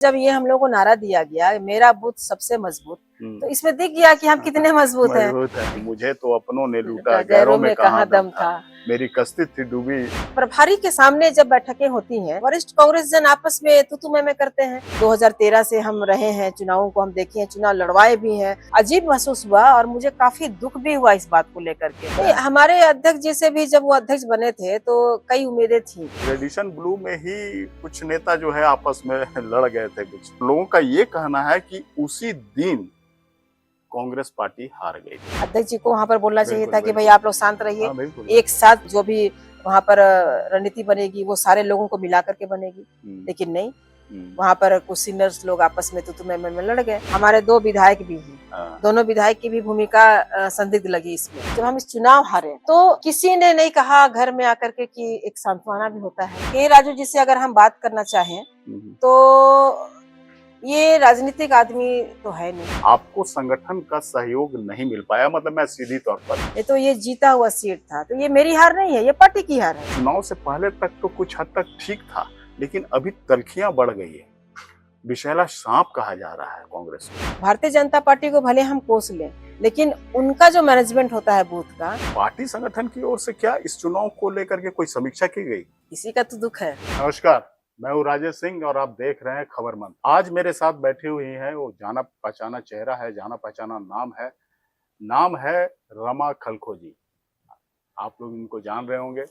जब ये हम लोग को नारा दिया गया मेरा बूथ सबसे मजबूत, तो इसमें दिख गया कि हम कितने मजबूत हैं। मजबूत है। मुझे तो अपनों ने लूटा, गैरों में कहाँ दम था। मेरी कश्ती थी डूबी। प्रभारी के सामने जब बैठकें होती हैं, वरिष्ठ कांग्रेस जन आपस में तू मैं करते हैं। 2013 से हम रहे हैं, चुनावों को हम देखे हैं, चुनाव लड़वाए भी हैं। अजीब महसूस हुआ और मुझे काफी दुख भी हुआ इस बात को लेकर के। हमारे अध्यक्ष जी से भी जब वो अध्यक्ष बने थे तो कई उम्मीदें थी। रेडिशन ब्लू में ही कुछ नेता जो है आपस में लड़ गए थे। कुछ लोगों का ये कहना है कि उसी दिन कांग्रेस पार्टी हार गई। अध्यक्ष जी को वहाँ पर बोलना चाहिए था कि भाई आप लोग शांत रहिए, एक साथ जो भी वहाँ पर रणनीति बनेगी वो सारे लोगों को मिला करके बनेगी। लेकिन नहीं, वहाँ पर कुछ सीनियर्स लोग आपस में तो में लड़ गए। हमारे 2 विधायक भी हैं, दोनों विधायक की भी भूमिका संदिग्ध लगी इसमें। जब हम इस चुनाव हारे तो किसी ने नहीं कहा घर में आकर के कि एक सांत्वना भी होता है। के राजू जी से अगर हम बात करना चाहें तो ये राजनीतिक आदमी तो है नहीं। आपको संगठन का सहयोग नहीं मिल पाया, मतलब मैं सीधी तौर पर, ये तो ये जीता हुआ सीट था, तो ये मेरी हार नहीं है, ये पार्टी की हार है। चुनाव से पहले तक तो कुछ हद तक ठीक था, लेकिन अभी तलखियां बढ़ गई है। विषैला सांप कहा जा रहा है कांग्रेस को। भारतीय जनता पार्टी को भले हम कोस लें, लेकिन उनका जो मैनेजमेंट होता है बूथ का, पार्टी संगठन की ओर से क्या इस चुनाव को लेकर के कोई समीक्षा की गई? इसी का तो दुख है। नमस्कार, मैं हूँ राजेश सिंह और आप देख रहे हैं खबरमंद। आज मेरे साथ बैठी हुई है वो जाना पहचाना चेहरा है, जाना पहचाना नाम है रमा खलखो जी। आप लोग इनको जान रहे होंगे।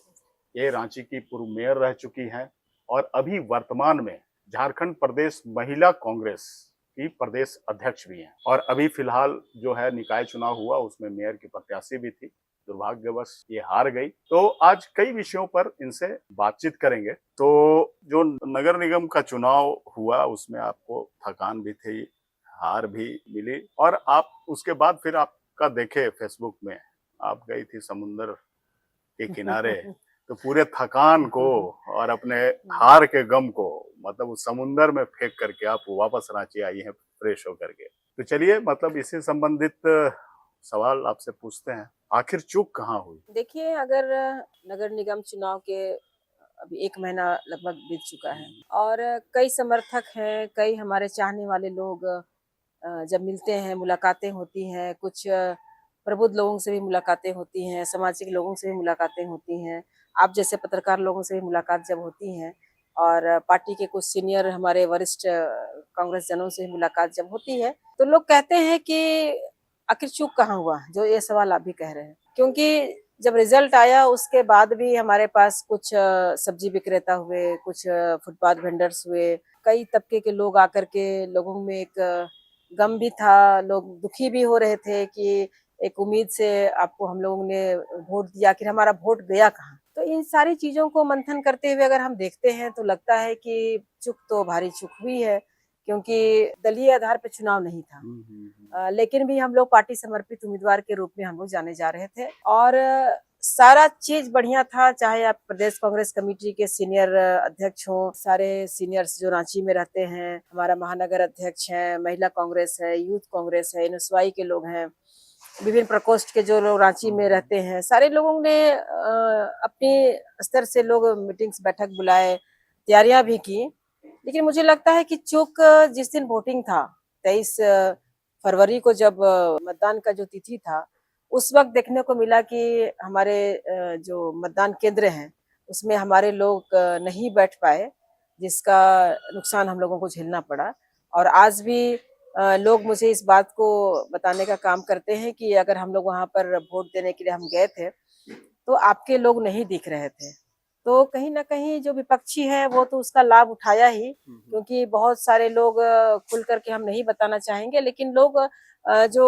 ये रांची की पूर्व मेयर रह चुकी हैं और अभी वर्तमान में झारखंड प्रदेश महिला कांग्रेस की प्रदेश अध्यक्ष भी हैं। और अभी फिलहाल जो है निकाय चुनाव हुआ, उसमें मेयर की प्रत्याशी भी थी, दुर्भाग्यवश ये हार गई। तो आज कई विषयों पर इनसे बातचीत करेंगे। तो जो नगर निगम का चुनाव हुआ उसमें आपको थकान भी थी, हार भी मिली, और आप उसके बाद फिर आपका देखे फेसबुक में आप गई थी समुंदर के किनारे तो पूरे थकान को और अपने हार के गम को मतलब उस समुंदर में फेंक करके आप वापस रांची आई हैं फ्रेश होकर के। तो चलिए, मतलब इसी संबंधित सवाल आपसे पूछते हैं, आखिर चूक कहाँ हुई? देखिए, अगर नगर निगम चुनाव के अभी 1 महीना लगभग बीत चुका है और कई समर्थक हैं, कई हमारे चाहने वाले लोग जब मिलते हैं, मुलाकातें होती हैं, कुछ प्रबुद्ध लोगों से भी मुलाकातें होती हैं, सामाजिक लोगों से भी मुलाकातें होती हैं, आप जैसे पत्रकार लोगों से भी मुलाकात जब होती हैं और पार्टी के कुछ सीनियर हमारे वरिष्ठ कांग्रेस जनों से मुलाकात जब होती है, तो लोग कहते हैं कि आखिर चूक कहाँ हुआ, जो ये सवाल आप भी कह रहे हैं। क्योंकि जब रिजल्ट आया उसके बाद भी हमारे पास कुछ सब्जी विक्रेता हुए, कुछ फुटपाथ वेंडर्स हुए, कई तबके के लोग आकर के लोगों में एक गम भी था, लोग दुखी भी हो रहे थे कि एक उम्मीद से आपको हम लोगों ने वोट दिया, आखिर हमारा वोट गया कहाँ? तो इन सारी चीजों को मंथन करते हुए अगर हम देखते हैं तो लगता है कि चूक तो भारी चूक हुई है, क्योंकि दलीय आधार पे चुनाव नहीं था। लेकिन भी हम लोग पार्टी समर्पित उम्मीदवार के रूप में हम लोग जाने जा रहे थे और सारा चीज बढ़िया था, चाहे आप प्रदेश कांग्रेस कमेटी के सीनियर अध्यक्ष हो, सारे सीनियर्स जो रांची में रहते हैं, हमारा महानगर अध्यक्ष है, महिला कांग्रेस है, यूथ कांग्रेस है, एनएसवाई के लोग हैं, विभिन्न प्रकोष्ठ के जो लोग रांची में रहते हैं, सारे लोगों ने अपने स्तर से लोग मीटिंग्स बैठक बुलाए, तैयारियां भी की। लेकिन मुझे लगता है कि चूक जिस दिन वोटिंग था 23 फरवरी को, जब मतदान का जो तिथि था, उस वक्त देखने को मिला कि हमारे जो मतदान केंद्र हैं उसमें हमारे लोग नहीं बैठ पाए, जिसका नुकसान हम लोगों को झेलना पड़ा। और आज भी लोग मुझे इस बात को बताने का काम करते हैं कि अगर हम लोग वहां पर वोट देने के लिए हम गए थे तो आपके लोग नहीं दिख रहे थे। तो कहीं ना कहीं जो विपक्षी है वो तो उसका लाभ उठाया ही, क्योंकि बहुत सारे लोग खुल करके हम नहीं बताना चाहेंगे, लेकिन लोग जो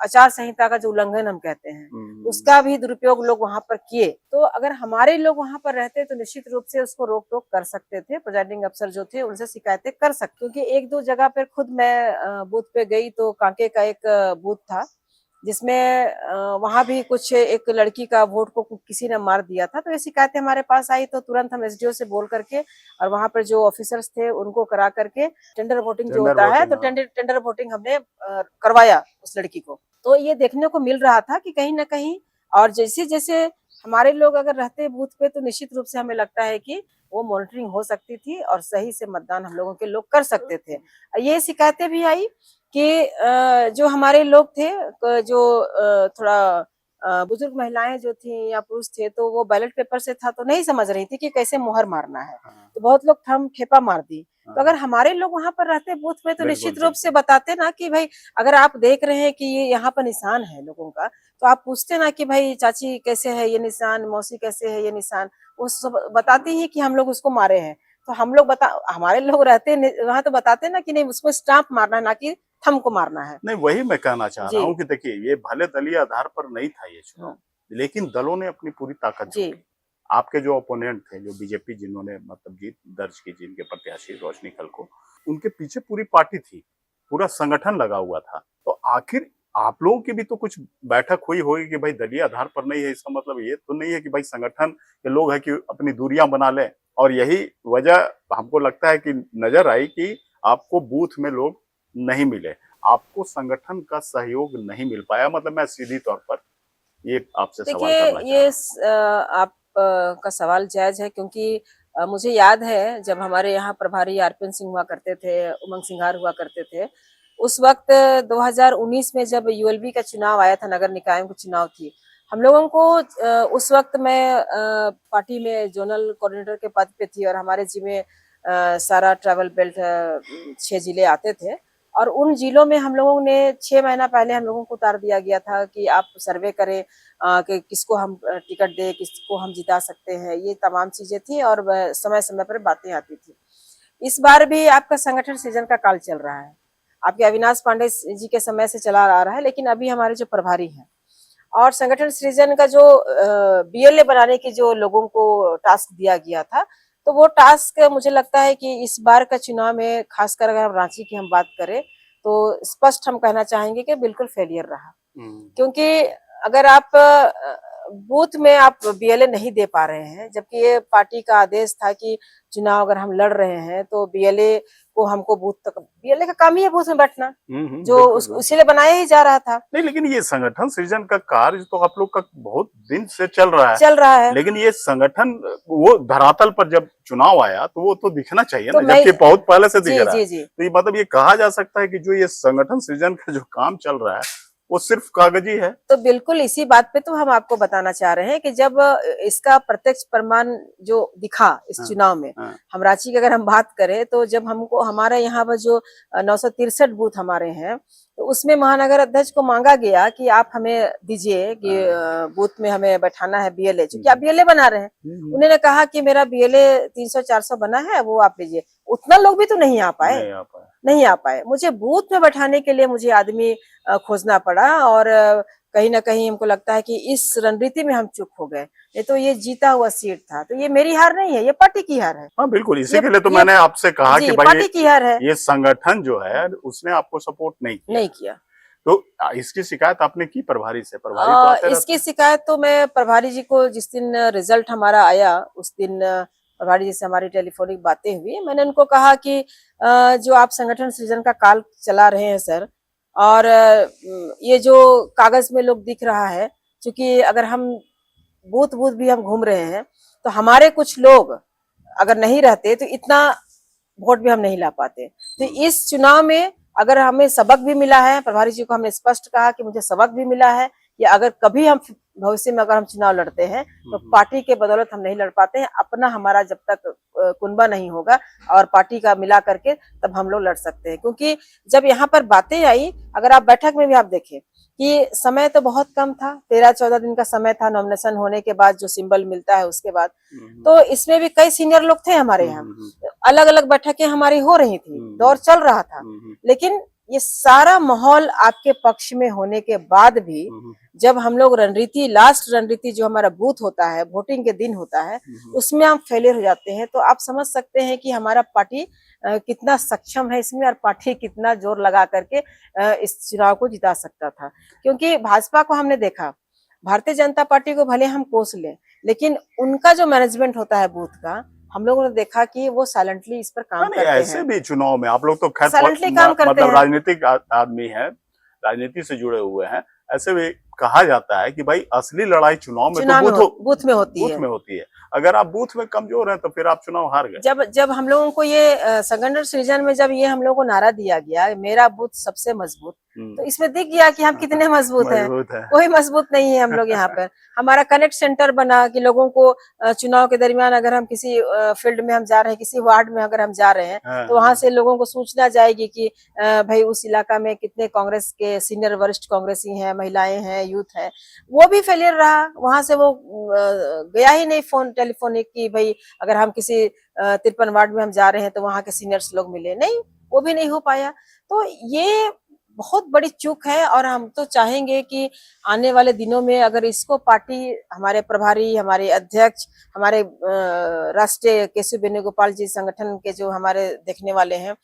आचार संहिता का जो उल्लंघन हम कहते हैं उसका भी दुरुपयोग लोग वहां पर किए। तो अगर हमारे लोग वहां पर रहते तो निश्चित रूप से उसको रोक टोक कर सकते थे, प्रिजाइडिंग अफसर जो थे उनसे शिकायतें कर सकते, क्योंकि 1-2 जगह पर खुद मैं बूथ पे गई तो कांके का एक बूथ था जिसमें वहां भी कुछ एक लड़की का वोट को किसी ने मार दिया था। तो ये शिकायतें हमारे पास आई तो तुरंत हम एसडीओ से बोल करके और वहां पर जो ऑफिसर्स थे उनको करा करके टेंडर वोटिंग जो होता है तो टेंडर वोटिंग हमने करवाया उस लड़की को। तो ये देखने को मिल रहा था कि कहीं ना कहीं, और जैसे जैसे हमारे लोग अगर रहते बूथ पे तो निश्चित रूप से हमें लगता है कि वो मॉनिटरिंग हो सकती थी और सही से मतदान हम लोगों के लोग कर सकते थे। ये शिकायतें भी आई कि जो हमारे लोग थे, जो थोड़ा बुजुर्ग महिलाएं जो थी या पुरुष थे, तो वो बैलेट पेपर से था तो नहीं समझ रही थी कि कैसे मुहर मारना है, हाँ, तो बहुत लोग थम ठेपा मार दी। तो अगर हाँ, हमारे लोग वहां पर रहते बूथ में तो बिल्कुल निश्चित रूप से बिल्कुल। बताते ना कि भाई, अगर आप देख रहे हैं कि ये यहाँ पर निशान है लोगों का, तो आप पूछते ना कि भाई चाची कैसे है ये निशान, मौसी कैसे है ये निशान। वो सब बताती है कि हम लोग उसको मारे हैं, तो हम लोग बता, हमारे लोग रहते वहां तो बताते ना कि नहीं उसको स्टाम्प मारना है, ना कि थंब को मारना है। नहीं, वही मैं कहना चाह रहा जी। हूँ कि देखिए, ये भले दलीय आधार पर नहीं था ये चुनाव, हम्म, लेकिन दलों ने अपनी पूरी ताकत जी। झोंकी। आपके जो ओपोनेंट थे, जो बीजेपी जिन्होंने मतलब जीत दर्ज की, जिनके प्रत्याशी रोशनी खलको, उनके पीछे पूरी पार्टी थी, पूरा संगठन लगा हुआ था। तो आखिर आप लोगों की भी तो कुछ बैठक हुई होगी कि भाई दलीय आधार पर नहीं है, इसका मतलब ये तो नहीं है कि भाई संगठन के लोग हैं कि अपनी दूरियां बना लें। और यही वजह हमको लगता है कि नजर आई कि आपको बूथ में लोग नहीं मिले, आपको संगठन का सहयोग नहीं मिल पाया। मतलब मैं सीधी तौर पर ये आपसे सवाल देखिए, करना चाह रहा हूँ। आप का सवाल जायज है, क्योंकि मुझे याद है जब हमारे यहाँ प्रभारी आरपीएन सिंह हुआ करते थे, उमंग सिंघार हुआ करते थे, उस वक्त 2019 में जब यूएलबी का चुनाव आया था, नगर निकायों की चुनाव थी, हम लोगों को उस वक्त मैं पार्टी में जोनल कोऑर्डिनेटर के पद पे थी और हमारे जिम्मे सारा ट्रैवल बेल्ट 6 जिले आते थे, और उन जिलों में हम लोगों ने 6 महीना पहले हम लोगों को उतार दिया गया था कि आप सर्वे करें कि किसको हम टिकट दे, किसको हम जिता सकते हैं, ये तमाम चीजें थी और समय समय पर बातें आती थी। इस बार भी आपका संगठन सृजन का काल चल रहा है, आपके अविनाश पांडे जी के समय से चला आ रहा है, लेकिन अभी हमारे जो प्रभारी हैं और संगठन सृजन का जो बीएलए बनाने की जो लोगों को टास्क दिया गया था, तो वो टास्क मुझे लगता है कि इस बार का चुनाव में, खासकर अगर हम रांची की हम बात करें, तो स्पष्ट हम कहना चाहेंगे कि बिल्कुल फेलियर रहा। क्योंकि अगर आप बूथ में आप बीएलए नहीं दे पा रहे हैं, जबकि ये पार्टी का आदेश था कि चुनाव अगर हम लड़ रहे हैं तो बीएलए को हमको बूथ तक, बीएलए का काम ही है बूथ में बैठना, जो बिल्कुल बिल्कुल। उसी लिए बनाया ही जा रहा था। नहीं, लेकिन ये संगठन सृजन का कार्य तो आप लोग का बहुत दिन से चल रहा है, चल रहा है। लेकिन ये संगठन वो धरातल पर जब चुनाव आया तो वो तो दिखना चाहिए तो ना, मैं, जबकि बहुत पहले से दिख जी रहा है। जी जी, तो ये मतलब ये कहा जा सकता है कि जो ये संगठन सृजन का जो काम चल रहा है वो सिर्फ कागजी है। तो बिल्कुल इसी बात पे तो हम आपको बताना चाह रहे हैं कि जब इसका प्रत्यक्ष प्रमाण जो दिखा इस हाँ, चुनाव में, हाँ, हम रांची की अगर हम बात करें, तो जब हमको हमारे यहाँ पर जो 963 बूथ हमारे हैं, तो उसमें महानगर अध्यक्ष को मांगा गया कि आप हमें दीजिए कि बूथ में हमें बैठाना है बीएलए, क्योंकि आप बीएलए बना रहे हैं। उन्होंने कहा कि मेरा बीएलए 300-400 बना है, वो आप लीजिए। उतना लोग भी तो नहीं आ पाए, नहीं आ पाया। नहीं आ पाए। मुझे बूथ में बैठाने के लिए मुझे आदमी खोजना पड़ा, और कहीं ना कहीं हमको लगता है कि इस रणनीति में हम चूक हो गए। ये तो ये जीता हुआ सीट था, तो ये मेरी हार नहीं है, ये पार्टी की हार है। हाँ बिल्कुल, इसी ये के लिए तो ये मैंने आपसे कहा कि जी, भाई पार्टी की हार है। ये संगठन जो है उसने आपको सपोर्ट नहीं किया। नहीं किया। तो इसकी शिकायत आपने की प्रभारी से? प्रभारी तो आते रहते इसकी हैं। शिकायत तो मैं प्रभारी जी को, जिस दिन रिजल्ट हमारा आया उस दिन प्रभारी जी से हमारी टेलीफोनिक बातें हुई। मैंने उनको कहा कि जो आप संगठन सृजन का काल चला रहे हैं सर, और ये जो कागज में लोग दिख रहा है, क्योंकि अगर हम बूथ बूथ भी हम घूम रहे हैं, तो हमारे कुछ लोग अगर नहीं रहते तो इतना वोट भी हम नहीं ला पाते। तो इस चुनाव में अगर हमें सबक भी मिला है, प्रभारी जी को हमने स्पष्ट कहा कि मुझे सबक भी मिला है कि अगर कभी हम भविष्य में अगर हम चुनाव लड़ते हैं तो पार्टी के बदौलत हम नहीं लड़ पाते हैं, अपना हमारा जब तक कुनबा नहीं होगा और पार्टी का मिला करके तब हम लोग लड़ सकते हैं। क्योंकि जब यहाँ पर बातें आई, अगर आप बैठक में भी आप देखें कि समय तो बहुत कम था, 13-14 दिन का समय था नॉमिनेशन होने के बाद, जो सिंबल मिलता है उसके बाद, तो इसमें भी कई सीनियर लोग थे हमारे यहाँ, अलग अलग बैठकें हमारी हो रही थी, दौर चल रहा था, लेकिन ये सारा माहौल आपके पक्ष में होने के बाद भी जब हम लोग रणनीति, लास्ट रणनीति जो हमारा बूथ होता है, वोटिंग के दिन होता है, उसमें हम फेलियर हो जाते हैं, तो आप समझ सकते हैं कि हमारा पार्टी कितना सक्षम है इसमें, और पार्टी कितना जोर लगा करके इस चुनाव को जिता सकता था। क्योंकि भाजपा को हमने देखा, भारतीय जनता पार्टी को भले हम कोस लें, लेकिन उनका जो मैनेजमेंट होता है बूथ का, हम लोगों ने देखा कि वो साइलेंटली इस पर काम करते हैं। ऐसे भी चुनाव में आप लोग तो खैर साइलेंटली काम करते मतलब हैं। राजनीतिक आदमी है, राजनीति से जुड़े हुए हैं, ऐसे भी कहा जाता है कि भाई असली लड़ाई चुनाव में चुनाव में तो बूथ में होती बूथ है। में होती है। अगर आप बूथ में कमजोर हैं तो फिर आप चुनाव हार गए। जब जब हम लोगों को ये संगठन सृजन में जब ये हम लोगों को नारा दिया गया, मेरा बूथ सबसे मजबूत, तो इसमें दिख गया कि हम कितने मजबूत हैं। मजबूत है। कोई मजबूत नहीं है हम लोग यहाँ पर। हमारा कनेक्ट सेंटर बना कि लोगों को चुनाव के दरमियान अगर हम किसी फील्ड में हम जा रहे हैं, किसी वार्ड में अगर हम जा रहे हैं, तो वहां से लोगों को सूचना जाएगी कि भाई उस इलाका में कितने कांग्रेस के सीनियर वरिष्ठ कांग्रेसी हैं, महिलाएं हैं, यूथ है। वो भी फेलियर रहा, वहां से वो गया ही नहीं फोन टेलीफोनिक की भाई अगर हम किसी 53 वार्ड में हम जा रहे हैं तो वहां के सीनियर्स लोग मिले, नहीं, वो भी नहीं हो पाया। तो ये बहुत बड़ी चूक है और हम तो चाहेंगे कि आने वाले दिनों में अगर इसको पार्टी, हमारे प्रभारी, हमारे अध्यक्ष, हमारे राष्ट्रीय केशव वेणुगोपाल जी संगठन के जो हमारे देखने वाले हैं,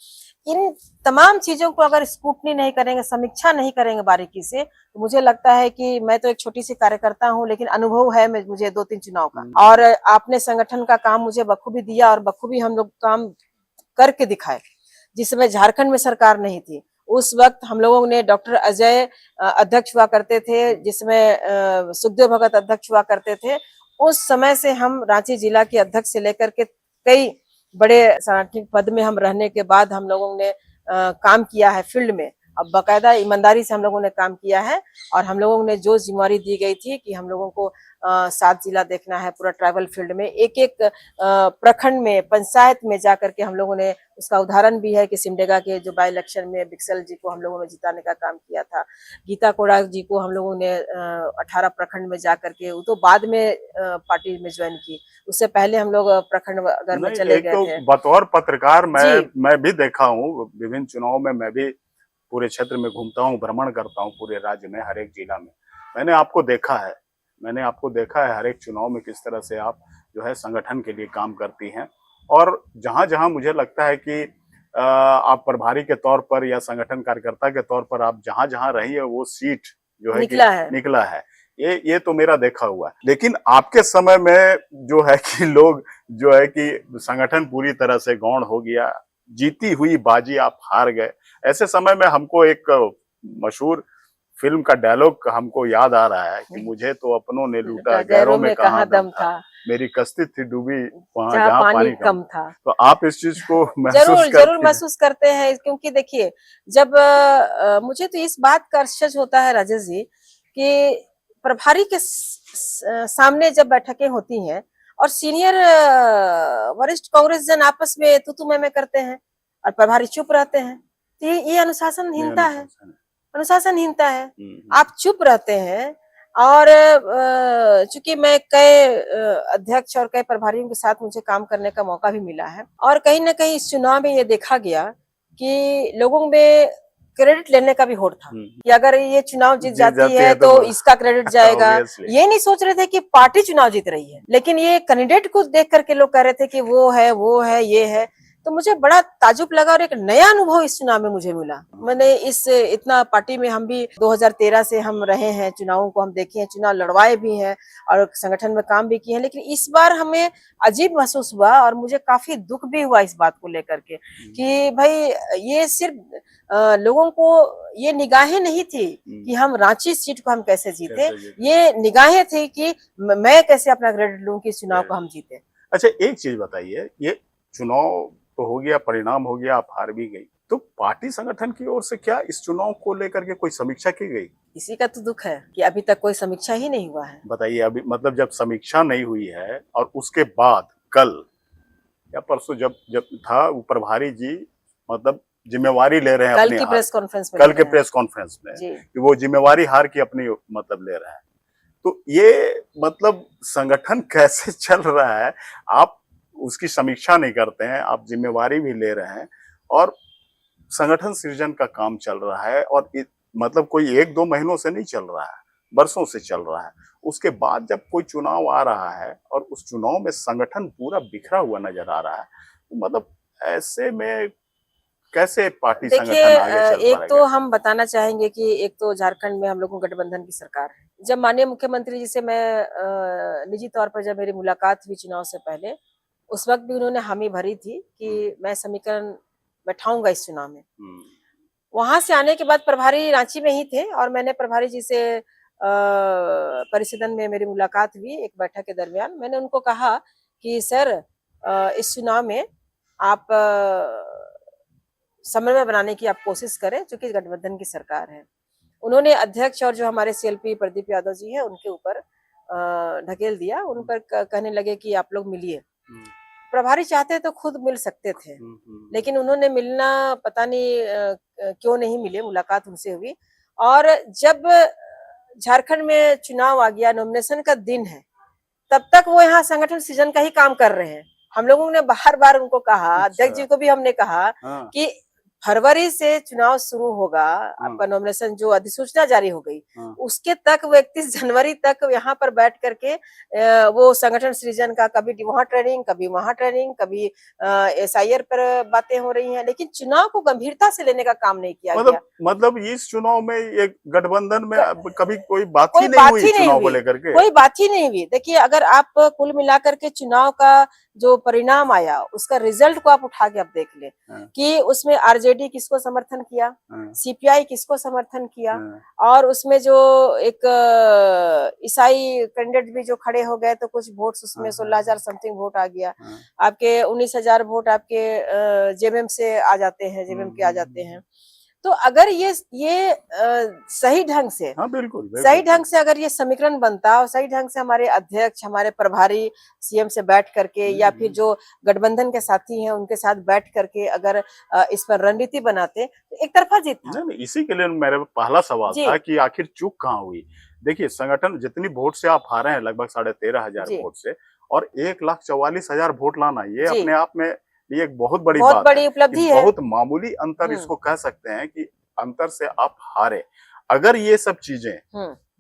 इन तमाम चीजों को अगर स्क्रूटनी नहीं करेंगे, समीक्षा नहीं करेंगे बारीकी से, तो मुझे लगता है कि मैं तो एक छोटी सी कार्यकर्ता हूं, लेकिन अनुभव है मुझे 2-3 चुनाव का, और आपने संगठन का काम मुझे बखूबी दिया और बखूबी हम लोग काम करके दिखाए। जिस समय झारखंड में सरकार नहीं थी, उस वक्त हम लोगों ने डॉक्टर अजय अध्यक्ष हुआ करते थे, जिसमें सुखदेव भगत अध्यक्ष हुआ करते थे। उस समय से हम रांची जिला के अध्यक्ष से लेकर के कई बड़े सांगठनिक पद में हम रहने के बाद हम लोगों ने काम किया है फील्ड में। अब बाकायदा ईमानदारी से हम लोगों ने काम किया है और हम लोगों ने जो जिम्मेवारी दी गई थी कि हम लोगों को 7 जिला देखना है, पूरा ट्राइबल फील्ड में, एक एक प्रखंड में, पंचायत में जाकर के हम लोगों ने, उसका उदाहरण भी है कि सिमडेगा के जो बाई इलेक्शन में बिक्सल जी को हम लोगों ने जिताने का काम किया था। गीता कोड़ा जी को हम लोगों ने 18 प्रखंड में जाकर के, वो तो बाद में पार्टी में ज्वाइन की, उससे पहले हम लोग प्रखंड अगर में चले गए थे। बतौर पत्रकार मैं भी देखा हूँ, विभिन्न चुनाव में मैं भी पूरे क्षेत्र में घूमता हूँ, भ्रमण करता हूँ पूरे राज्य में, हर एक जिला में मैंने आपको देखा है हर एक चुनाव में किस तरह से आप जो है संगठन के लिए काम करती हैं। और जहां जहां मुझे लगता है कि आप प्रभारी के तौर पर या संगठन कार्यकर्ता के तौर पर आप जहां जहां रही है, वो सीट जो है निकला है, ये तो मेरा देखा हुआ है। लेकिन आपके समय में जो है कि लोग जो है कि संगठन पूरी तरह से गौण हो गया, जीती हुई बाजी आप हार गए। ऐसे समय में हमको एक मशहूर फिल्म का डायलॉग हमको याद आ रहा है कि मुझे तो अपनों ने लूटा, गैरों में कहाँ दम था, मेरी कश्ती थी डूबी वहां जहाँ पानी कम था। तो आप इस चीज को जरूर महसूस करते हैं, क्योंकि देखिए जब मुझे तो इस बात का आश्चर्य होता है राजेश जी कि प्रभारी के सामने जब बैठकें होती हैं और सीनियर वरिष्ठ कांग्रेस जन आपस में तू मैं करते हैं और प्रभारी चुप रहते हैं, तो ये अनुशासनहीनता है, अनुशासनहीनता है। आप चुप रहते हैं और चूंकि मैं कई अध्यक्ष और कई प्रभारियों के साथ मुझे काम करने का मौका भी मिला है, और कहीं ना कहीं इस चुनाव में ये देखा गया कि लोगों में क्रेडिट लेने का भी होड़ था कि अगर ये चुनाव जीत जाती है तो इसका क्रेडिट जाएगा। ये नहीं सोच रहे थे कि पार्टी चुनाव जीत रही है, लेकिन ये कैंडिडेट को देख करके लोग कह रहे थे कि वो है ये है। तो मुझे बड़ा ताजुब लगा और एक नया अनुभव इस चुनाव में मुझे मिला। मैंने इतना पार्टी में हम भी 2013 से हम रहे हैं, चुनावों को हम देखे हैं, चुनाव लड़वाए भी हैं और संगठन में काम भी किए हैं, लेकिन इस बार हमें अजीब महसूस हुआ और मुझे काफी दुख भी हुआ इस बात को लेकर के कि भाई ये सिर्फ लोगों को ये निगाहें नहीं थी कि हम रांची सीट को हम कैसे जीते, ये निगाहें थी कि मैं कैसे अपना क्रेडिट लूं कि इस चुनाव को हम जीते। अच्छा, एक चीज बताइए, ये चुनाव तो हो गया, परिणाम हो गया, आप हार भी गई, तो पार्टी संगठन की ओर से क्या इस चुनाव को लेकर के कोई समीक्षा की गई? इसी का तो दुख है कि अभी तक कोई समीक्षा ही नहीं हुआ है। बताइए, अभी मतलब जब समीक्षा नहीं हुई है और उसके बाद कल या परसों जब था वो प्रभारी जी मतलब जिम्मेवारी ले रहे हैं कल की प्रेस कॉन्फ्रेंस में, कल के प्रेस कॉन्फ्रेंस में कि वो जिम्मेवारी हार की अपनी मतलब ले रहे हैं, तो ये मतलब संगठन कैसे चल रहा है? आप उसकी समीक्षा नहीं करते हैं, आप जिम्मेवारी भी ले रहे हैं और संगठन सृजन का काम चल रहा है, और मतलब कोई 1-2 महीनों से नहीं चल रहा है, बरसों से चल रहा है। उसके बाद जब कोई चुनाव आ रहा है और उस चुनाव में संगठन पूरा बिखरा हुआ नजर आ रहा है, तो मतलब ऐसे में कैसे पार्टी संगठन आगे चल पाएगा? एक तो हम बताना चाहेंगे कि एक तो झारखंड में हम लोगों गठबंधन की सरकार है। जब माननीय मुख्यमंत्री जी से मैं निजी तौर पर जब मेरी मुलाकात हुई चुनाव से पहले, उस वक्त भी उन्होंने हामी भरी थी कि मैं समीकरण बैठाऊंगा इस चुनाव में। वहां से आने के बाद प्रभारी रांची में ही थे और मैंने प्रभारी जी से परिसदन में मेरी मुलाकात हुई एक बैठक के दरमियान। मैंने उनको कहा कि सर इस चुनाव में आप समन्वय बनाने की आप कोशिश करें, चूंकि गठबंधन की सरकार है। उन्होंने अध्यक्ष और जो हमारे सीएलपी प्रदीप यादव जी हैं उनके ऊपर ढकेल दिया, उन पर कहने लगे कि आप लोग मिलिए। प्रभारी चाहते तो खुद मिल सकते थे, लेकिन उन्होंने मिलना पता नहीं क्यों नहीं मिले, मुलाकात उनसे हुई। और जब झारखंड में चुनाव आ गया, नॉमिनेशन का दिन है, तब तक वो यहाँ संगठन सृजन का ही काम कर रहे हैं। हम लोगों ने बार बार उनको कहा, अध्यक्ष जी को भी हमने कहा कि फरवरी से चुनाव शुरू होगा, आपका नॉमिनेशन जो अधिसूचना जारी हो गई, उसके तक वो 31 जनवरी तक यहाँ पर बैठ करके वो संगठन सृजन का कभी वहाँ ट्रेनिंग, कभी वहाँ ट्रेनिंग, कभी SIR पर बातें हो रही हैं, लेकिन चुनाव को गंभीरता से लेने का काम नहीं किया गया। मतलब इस चुनाव में ये गठबंधन में कभी कोई बात ही नहीं हुई चुनाव को लेकर के, कोई बात ही नहीं हुई। देखिए, अगर आप कुल मिलाकर के चुनाव का जो परिणाम आया, उसका रिजल्ट को आप उठा के आप देख ले कि उसमें आरजेडी किसको समर्थन किया, CPI किसको समर्थन किया, और उसमें जो एक ईसाई कैंडिडेट भी जो खड़े हो गए तो कुछ वोट उसमें 16,000 समथिंग वोट आ गया। आपके 19,000 वोट आपके जेएमएम से आ जाते हैं, जेएमएम के आ जाते हैं। तो अगर ये सही ढंग से, बिल्कुल सही ढंग से अगर ये समीकरण बनता और सही ढंग से हमारे अध्यक्ष, हमारे प्रभारी सीएम से बैठ करके या फिर जो गठबंधन के साथी हैं उनके साथ बैठ करके अगर इस पर रणनीति बनाते तो एक तरफा जीत था। नहीं, इसी के लिए मेरा पहला सवाल था कि आखिर चूक कहाँ हुई। देखिए, संगठन जितनी वोट से आप हारे हैं, लगभग 13,500 वोट से, और 1,44,000 वोट लाना, ये अपने आप में ये एक बहुत बड़ी उपलब्धि है। बहुत मामूली अंतर इसको कह सकते हैं कि अंतर से आप हारे। अगर ये सब चीजें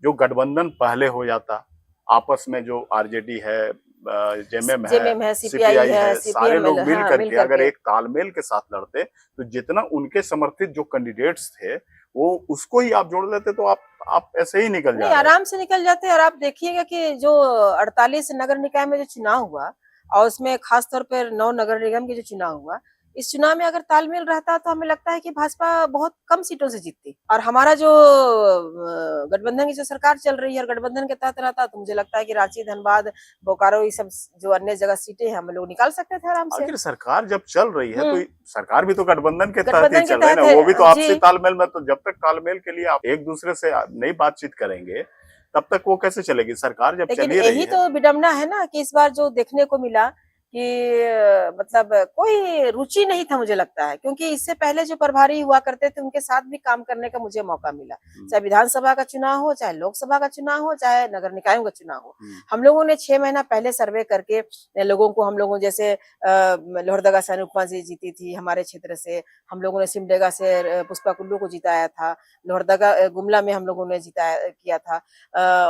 जो गठबंधन पहले हो जाता, आपस में जो आरजेडी है, जेएमएम है, CPI है, सारे लोग मिल करके अगर एक तालमेल के साथ लड़ते, तो जितना उनके समर्थित जो कैंडिडेट्स थे वो उसको ही आप जोड़ लेते, तो आप ऐसे ही निकल जाते, आराम से निकल जाते। और आप देखिएगा कि जो 48 नगर निकाय में जो चुनाव हुआ, और उसमें खास तौर पर 9 नगर निगम के जो चुनाव हुआ, इस चुनाव में अगर तालमेल रहता तो हमें लगता है कि भाजपा बहुत कम सीटों से जीतती। और हमारा जो गठबंधन की जो सरकार चल रही है और गठबंधन के तहत रहता, तो मुझे लगता है कि रांची, धनबाद, बोकारो, ये सब जो अन्य जगह सीटें हैं हम लोग निकाल सकते थे आराम से। आखिर सरकार जब चल रही है तो सरकार भी तो गठबंधन के तहत ही चल रही है ना, वो भी तो आपसी तालमेल में। तो जब तक तालमेल के लिए आप एक दूसरे से नहीं बातचीत करेंगे, तब तक वो कैसे चलेगी सरकार जब चली रही है। यही तो विडंबना है ना कि इस बार जो देखने को मिला कि मतलब कोई रुचि नहीं था, मुझे लगता है, क्योंकि इससे पहले जो प्रभारी हुआ करते थे उनके साथ भी काम करने का मुझे मौका मिला, चाहे विधानसभा का चुनाव हो, चाहे लोकसभा का चुनाव हो, चाहे नगर निकायों का चुनाव हो। हम लोगों ने 6 महीना पहले सर्वे करके लोगों को, हम लोगों जैसे लोहरदगा से अनुपमा जी जीती थी हमारे क्षेत्र से, हम लोगों ने सिमडेगा से पुष्पा कुल्लू को जिताया था, लोहरदगा गुमला में हम लोगों ने किया था,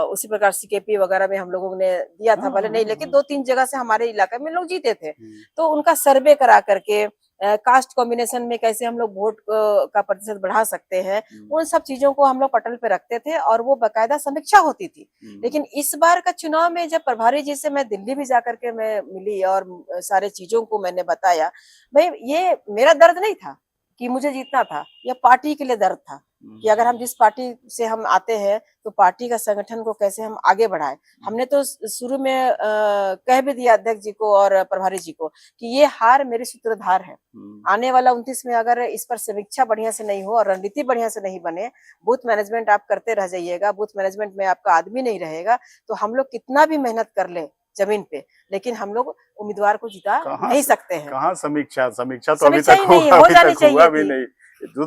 उसी प्रकार CKP वगैरह में हम लोगों ने दिया था, भले नहीं, लेकिन 2-3 जगह से हमारे इलाके में लोग जीते थे। तो उनका सर्वे करा करके कास्ट कॉम्बिनेशन में कैसे हम लोग वोट का प्रतिशत बढ़ा सकते हैं, उन सब चीजों को हम लोग पटल पे रखते थे और वो बकायदा समीक्षा होती थी। लेकिन इस बार का चुनाव में जब प्रभारी जी से मैं दिल्ली भी जाकर के मैं मिली और सारे चीजों को मैंने बताया, भाई ये मेरा दर्द नहीं था कि मुझे जीतना था, यह पार्टी के लिए दर्द था कि अगर हम जिस पार्टी से हम आते हैं तो पार्टी का संगठन को कैसे हम आगे बढ़ाएं। हमने तो शुरू में कह भी दिया अध्यक्ष जी को और प्रभारी जी को कि ये हार मेरी सूत्रधार है, आने वाला 29 में अगर इस पर समीक्षा बढ़िया से नहीं हो और रणनीति बढ़िया से नहीं बने, बूथ मैनेजमेंट आप करते रह जाइएगा, बूथ मैनेजमेंट में आपका आदमी नहीं रहेगा, तो हम लोग कितना भी मेहनत कर ले जमीन पे, लेकिन हम लोग उम्मीदवार को जिता नहीं सकते हैं। कहाँ समीक्षा तो अभी तक हुआ भी नहीं,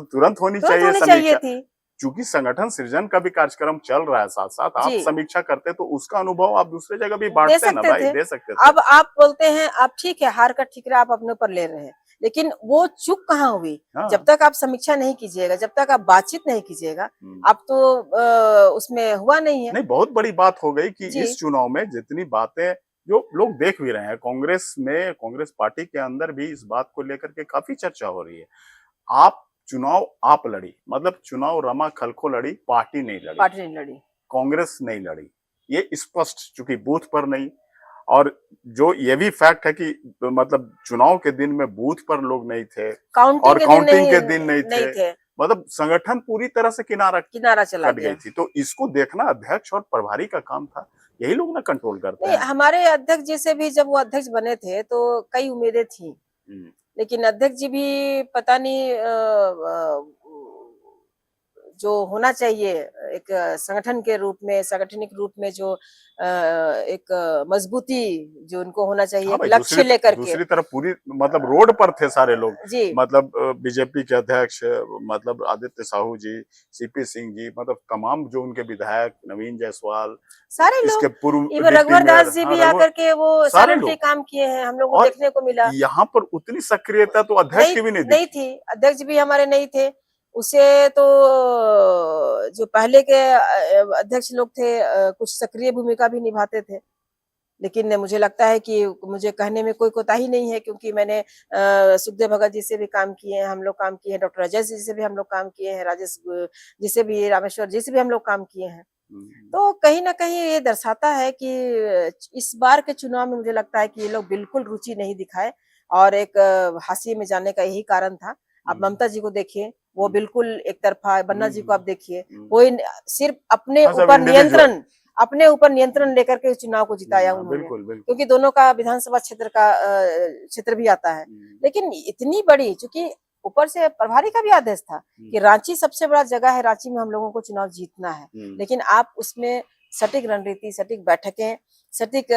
तुरंत होनी चाहिए थी। चूंकि संगठन सृजन का भी कार्यक्रम चल रहा है, साथ साथ आप समीक्षा करते तो उसका अनुभव आप दूसरे जगह भी बांटते हैं ना भाई, दे सकते थे। अब आप बोलते हैं आप ठीक है, हार का ठिकरा आप अपने ऊपर ले रहे हैं, लेकिन वो चूक कहाँ हुई? जब तक आप समीक्षा नहीं कीजिएगा, जब तक आप बातचीत नहीं कीजिएगा, आप तो उसमें हुआ नहीं है। नहीं, बहुत बड़ी बात हो गई कि इस चुनाव में जितनी बातें जो लोग देख भी रहे हैं, कांग्रेस पार्टी के अंदर भी इस बात को लेकर के काफी चर्चा हो रही है। चुनाव आप लड़ी, मतलब चुनाव रमा खलखो लड़ी, पार्टी नहीं लड़ी, कांग्रेस नहीं लड़ी, ये स्पष्ट, चूंकि बूथ पर नहीं, और जो ये भी फैक्ट है कि मतलब चुनाव के दिन में बूथ पर लोग नहीं थे और काउंटिंग के दिन नहीं थे। मतलब संगठन पूरी तरह से किनारा चला कट गई गया। थी। तो इसको देखना अध्यक्ष और प्रभारी का काम था, यही लोग ना कंट्रोल करते नहीं, हैं। हमारे अध्यक्ष जी से भी जब वो अध्यक्ष बने थे तो कई उम्मीदें थी, लेकिन अध्यक्ष जी भी पता नहीं जो होना चाहिए एक संगठन के रूप में, सांगठनिक रूप में जो एक मजबूती जो उनको होना चाहिए, हाँ एक भाई, लक्ष्य लेकर के। दूसरी तरफ पूरी मतलब रोड पर थे सारे लोग, जी, मतलब बीजेपी के अध्यक्ष मतलब आदित्य साहू जी, सीपी सिंह जी, मतलब तमाम जो उनके विधायक, नवीन जायसवाल, सारे इसके लोग, पूर्व इवन डिप्टी रघुवर मेयर, दास जी हाँ भी रघुवर, आकर के वो सारे साइलेंटली लोग। काम किए हैं, हम लोग को और देखने को मिला। यहाँ पर उतनी सक्रियता तो अध्यक्ष नहीं, की भी नहीं नहीं दिखी। थी, अध्यक्ष भी हमारे नहीं थे। उसे तो जो पहले के अध्यक्ष लोग थे कुछ सक्रिय भूमिका भी निभाते थे, लेकिन मुझे लगता है कि मुझे कहने में कोई कोताही नहीं है, क्योंकि मैंने सुखदेव भगत जी से भी काम किए हैं, हम लोग काम किए हैं, डॉक्टर अजय जी से भी हम लोग काम किए हैं, राजेश जी से भी, रामेश्वर जी से भी हम लोग काम किए हैं। तो कहीं ना कहीं ये दर्शाता है कि इस बार के चुनाव में मुझे लगता है कि ये लोग बिल्कुल रुचि नहीं दिखाए, और एक हाशिए में जाने का यही कारण था। अब ममता जी को देखिए, वो बिल्कुल एक तरफा, बन्ना जी को आप देखिए, कोई सिर्फ हाँ, सब इंडिविजुअल। अपने ऊपर नियंत्रण लेकर के चुनाव को जिताया हाँ, उन्होंने, बिल्कुल बिल्कुल। क्योंकि दोनों का विधानसभा क्षेत्र का क्षेत्र भी आता है। लेकिन इतनी बड़ी, चूंकि ऊपर से प्रभारी का भी आदेश था कि रांची सबसे बड़ा जगह है, रांची में हम लोगों को चुनाव जीतना है, लेकिन आप उसमें सटीक रणनीति, सटीक बैठकें, सटीक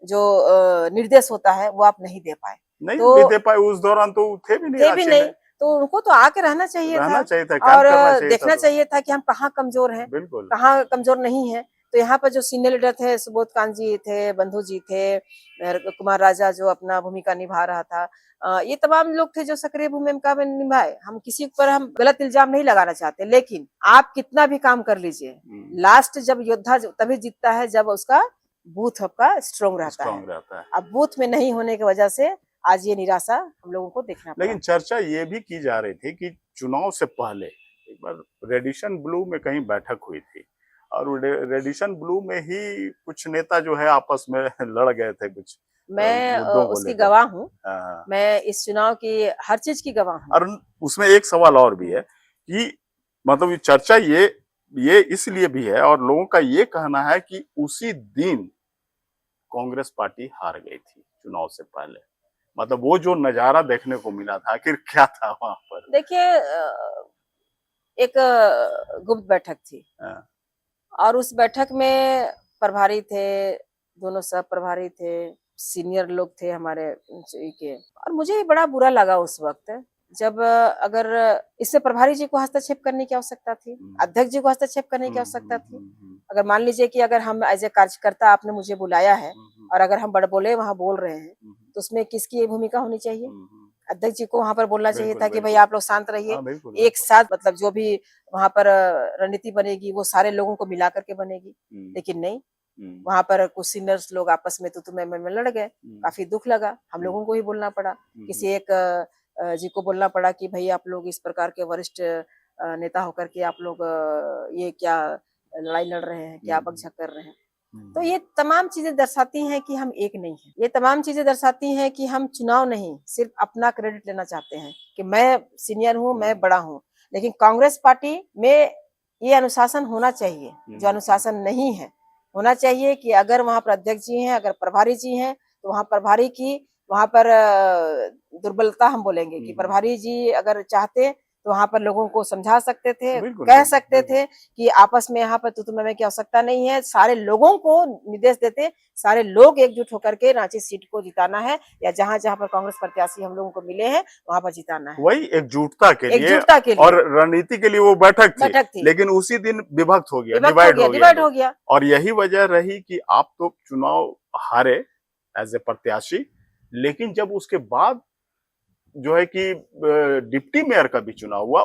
जो निर्देश होता है वो आप नहीं दे पाए। नहीं तो भी दे पाए, उस दौरान तो थे भी नहीं रांची में। तो उनको तो आके रहना चाहिए था, काम और करना चाहिए था। देखना तो चाहिए था कि हम कहाँ कमजोर हैं, बिल्कुल। कहाँ कमजोर नहीं है। तो यहाँ पर जो सीनियर लीडर थे, सुबोध कांत जी थे, बंधु जी थे, कुमार राजा जो अपना भूमिका निभा रहा था, ये तमाम लोग थे जो सक्रिय भूमिका में निभाए। हम किसी पर हम गलत इल्जाम नहीं लगाना चाहते, लेकिन आप कितना भी काम कर लीजिए, लास्ट जब योद्धा तभी जीतता है जब उसका बूथ आपका स्ट्रॉन्ग रहता है। अब बूथ में नहीं होने की वजह से आज ये निराशा हम लोगों को देखना पड़ा। लेकिन चर्चा ये भी की जा रही थी कि चुनाव से पहले एक बार रेडिशन ब्लू में कहीं बैठक हुई थी, और रेडिशन ब्लू में ही कुछ नेता जो है आपस में लड़ गए थे कुछ मैं मुद्दों को उसकी लेकर। गवाह हूँ, हाँ। मैं इस चुनाव की हर चीज की गवाह हूँ। और उसमें एक सवाल और भी है कि मतलब ये चर्चा ये इसलिए भी है, और लोगों का ये कहना है कि उसी दिन कांग्रेस पार्टी हार गई थी चुनाव से पहले। मतलब वो जो नजारा देखने को मिला था, आखिर क्या था वहां पर? देखिए, एक गुप्त बैठक थी, और उस बैठक में प्रभारी थे, दोनों सब प्रभारी थे, सीनियर लोग थे हमारे के, और मुझे बड़ा बुरा लगा उस वक्त जब अगर इससे प्रभारी जी को हस्तक्षेप करने की आवश्यकता थी, अध्यक्ष जी को हस्तक्षेप करने की आवश्यकता थी। अगर मान लीजिए कि अगर हम एज ए कार्यकर्ता आपने मुझे बुलाया है और अगर हम बड़बोले वहां बोल रहे हैं, तो उसमें किसकी ये भूमिका होनी चाहिए? अध्यक्ष जी को वहां पर बोलना चाहिए था कि भाई आप लोग शांत रहिए, एक साथ, मतलब जो भी वहां पर रणनीति बनेगी वो सारे लोगों को मिला करके बनेगी। लेकिन नहीं, वहां पर कुछ सीनियर्स लोग आपस में तो में लड़ गए, काफी दुख लगा, हम लोगों को ही बोलना पड़ा, किसी एक जी को बोलना पड़ा कि भाई आप लोग इस प्रकार के वरिष्ठ नेता होकर के आप लोग ये क्या लड़ाई लड़ रहे हैं, क्या बकझक कर रहे हैं। तो ये तमाम चीजें दर्शाती हैं कि हम एक नहीं हैं। ये तमाम चीजें दर्शाती हैं कि हम चुनाव नहीं, सिर्फ अपना क्रेडिट लेना चाहते हैं कि मैं सीनियर हूँ, मैं बड़ा हूँ। लेकिन कांग्रेस पार्टी में ये अनुशासन होना चाहिए, जो अनुशासन नहीं है। होना चाहिए कि अगर वहां पर अध्यक्ष जी हैं, अगर प्रभारी जी हैं, तो वहां प्रभारी की वहां पर दुर्बलता हम बोलेंगे कि प्रभारी जी अगर चाहते तो वहां पर लोगों को समझा सकते थे, कह सकते थे कि आपस में यहाँ पर तुतुमे की आवश्यकता नहीं है, सारे लोगों को निर्देश देते, सारे लोग एकजुट होकर के रांची सीट को जिताना है, या जहां जहां पर कांग्रेस प्रत्याशी हम लोगों को मिले हैं वहां पर जिताना है। वही एकजुटता के लिए और रणनीति के लिए वो बैठक थी। लेकिन उसी दिन विभक्त हो गया, डिवाइड हो गया। और यही वजह रही कि आप तो चुनाव हारे एज ए प्रत्याशी, लेकिन जब उसके बाद जो है कि डिप्टी मेयर का भी चुनाव हुआ,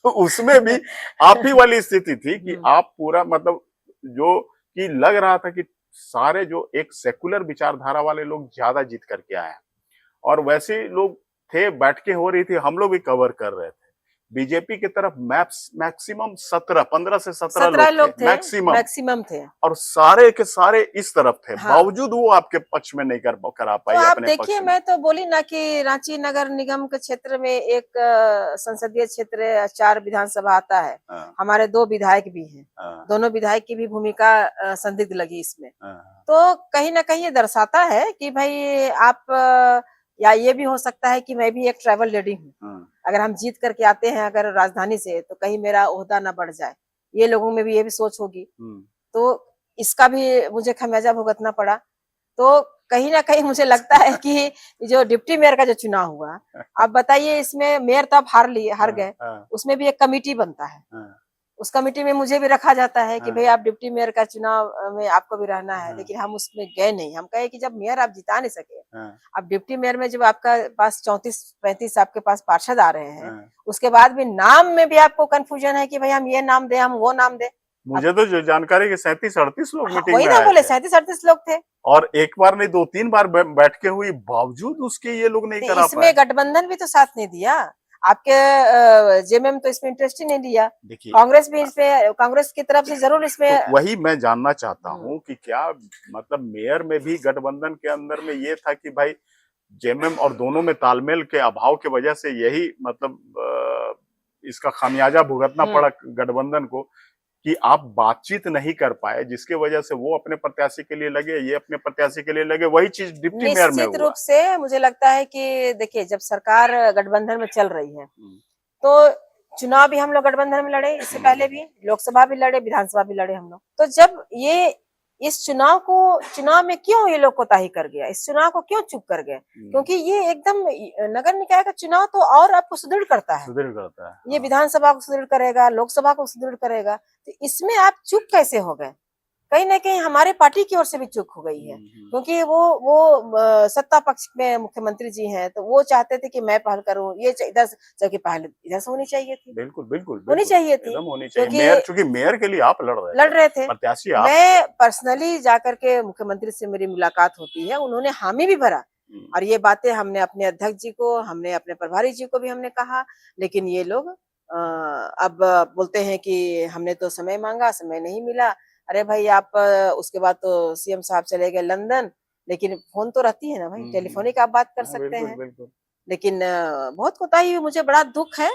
उसमें भी आप ही वाली स्थिति थी कि आप पूरा मतलब जो कि लग रहा था कि सारे जो एक सेकुलर विचारधारा वाले लोग ज्यादा जीत करके आए हैं, और वैसे लोग थे, बैठकें हो रही थी, हम लोग भी कवर कर रहे थे बीजेपी की तरफ मैक्सिमम 15 से 17 17 लोग लोग थे थे, मैक्सिमम, मैक्सिमम थे। और सारे के सारे इस तरफ थे, हाँ। बावजूद वो आपके पक्ष में नहीं करा तो पाई आप अपने देखिए, पक्ष में। मैं तो बोली ना कि रांची नगर निगम के क्षेत्र में एक संसदीय क्षेत्र 4 विधानसभा आता है। हाँ, हमारे 2 विधायक भी हैं। हाँ, दोनों विधायक की भी भूमिका संदिग्ध लगी इसमें। हाँ, तो कहीं न कहीं ये दर्शाता है कि भई आप या ये भी हो सकता है कि मैं भी एक ट्राइबल लेडी हूँ। हाँ, अगर हम जीत करके आते हैं अगर राजधानी से, तो कहीं मेरा ओहदा ना बढ़ जाए। ये लोगों में भी ये भी सोच होगी। हम्म, तो इसका भी मुझे खमियाजा भुगतना पड़ा। तो कहीं न कहीं मुझे लगता है कि जो डिप्टी मेयर का जो चुनाव हुआ, अब बताइए इसमें मेयर तो आप हार हाँ, गए, हाँ, उसमें भी एक कमिटी बनता है। हाँ, उस कमिटी में मुझे भी रखा जाता है कि हाँ, भई आप डिप्टी मेयर का चुनाव में आपको भी रहना है, हाँ, लेकिन हम उसमें गए नहीं। हम कहे कि जब मेयर आप जिता नहीं सके, हाँ, अब डिप्टी मेयर में जब आपका पास 34-35 आपके पास पार्षद आ रहे हैं, हाँ। उसके बाद भी नाम में भी आपको कन्फ्यूजन है कि भई हम ये नाम दें, हम वो नाम दें। अब मुझे तो जो जानकारी कि 37-38 लोग हाँ, मीटिंग वही में ना आए बोले थे, 37-38 लोग थे। और एक बार नहीं 2-3 बार बैठकें हुई, बावजूद उसके ये लोग नहीं तो करा इसमें पाए। गठबंधन भी तो साथ नहीं दिया। आपके जेएमएम तो इसमें इंटरेस्ट ही नहीं लिया। देखिए, कांग्रेस भी इसमें, कांग्रेस की तरफ से जरूर इसमें तो वही मैं जानना चाहता हम्म, हूँ कि क्या मतलब मेयर में भी गठबंधन के अंदर में ये था कि भाई जेएमएम और दोनों में तालमेल के अभाव की वजह से यही मतलब इसका खामियाजा भुगतना हम्म। पड़ा गठबंधन को, कि आप बातचीत नहीं कर पाए, जिसके वजह से वो अपने प्रत्याशी के लिए लगे, ये अपने प्रत्याशी के लिए लगे। वही चीज डिप्टी मेयर में निश्चित रूप हुआ। से मुझे लगता है कि देखिए, जब सरकार गठबंधन में चल रही है, हम्म, तो चुनाव भी हम लोग गठबंधन में लड़े, इससे पहले भी लोकसभा भी लड़े, विधानसभा भी लड़े हम लोग। तो जब ये इस चुनाव में क्यों ये लोग कोताही कर गया, इस चुनाव को क्यों चुप कर गए? क्योंकि ये एकदम नगर निकाय का चुनाव तो और आपको सुदृढ़ करता है। सुदृढ़ करता है। ये हाँ, विधानसभा को सुदृढ़ करेगा, लोकसभा को सुदृढ़ करेगा। तो इसमें आप चुप कैसे हो गए? कहीं न कहीं हमारे पार्टी की ओर से भी चूक हो गई है, क्योंकि वो सत्ता पक्ष में मुख्यमंत्री जी हैं, तो वो चाहते थे कि मैं पहल करूँ, ये इधर से, जबकि पहल इधर से होनी चाहिए थी, बिल्कुल, बिल्कुल, होनी बिल्कुल, चाहिए थी, एकदम होनी चाहिए। क्योंकि मेयर, चूंकि मेयर के लिए आप लड़ रहे थे। प्रत्याशी आप थे। मैं पर्सनली जाकर के मुख्यमंत्री से मेरी मुलाकात होती है, उन्होंने हामी भी भरा, हम्म, और ये बातें हमने अपने अध्यक्ष जी को, हमने अपने प्रभारी जी को भी हमने कहा, लेकिन ये लोग अब बोलते हैं कि हमने तो समय मांगा, समय नहीं मिला। अरे भाई, आप उसके बाद तो सीएम साहब चले गए लंदन, लेकिन फोन तो रहती है ना भाई, टेलीफोनिक आप बात कर हाँ, सकते बिल्कुल, हैं। बिल्कुल। लेकिन बहुत कोताही हुई, मुझे बड़ा दुख है।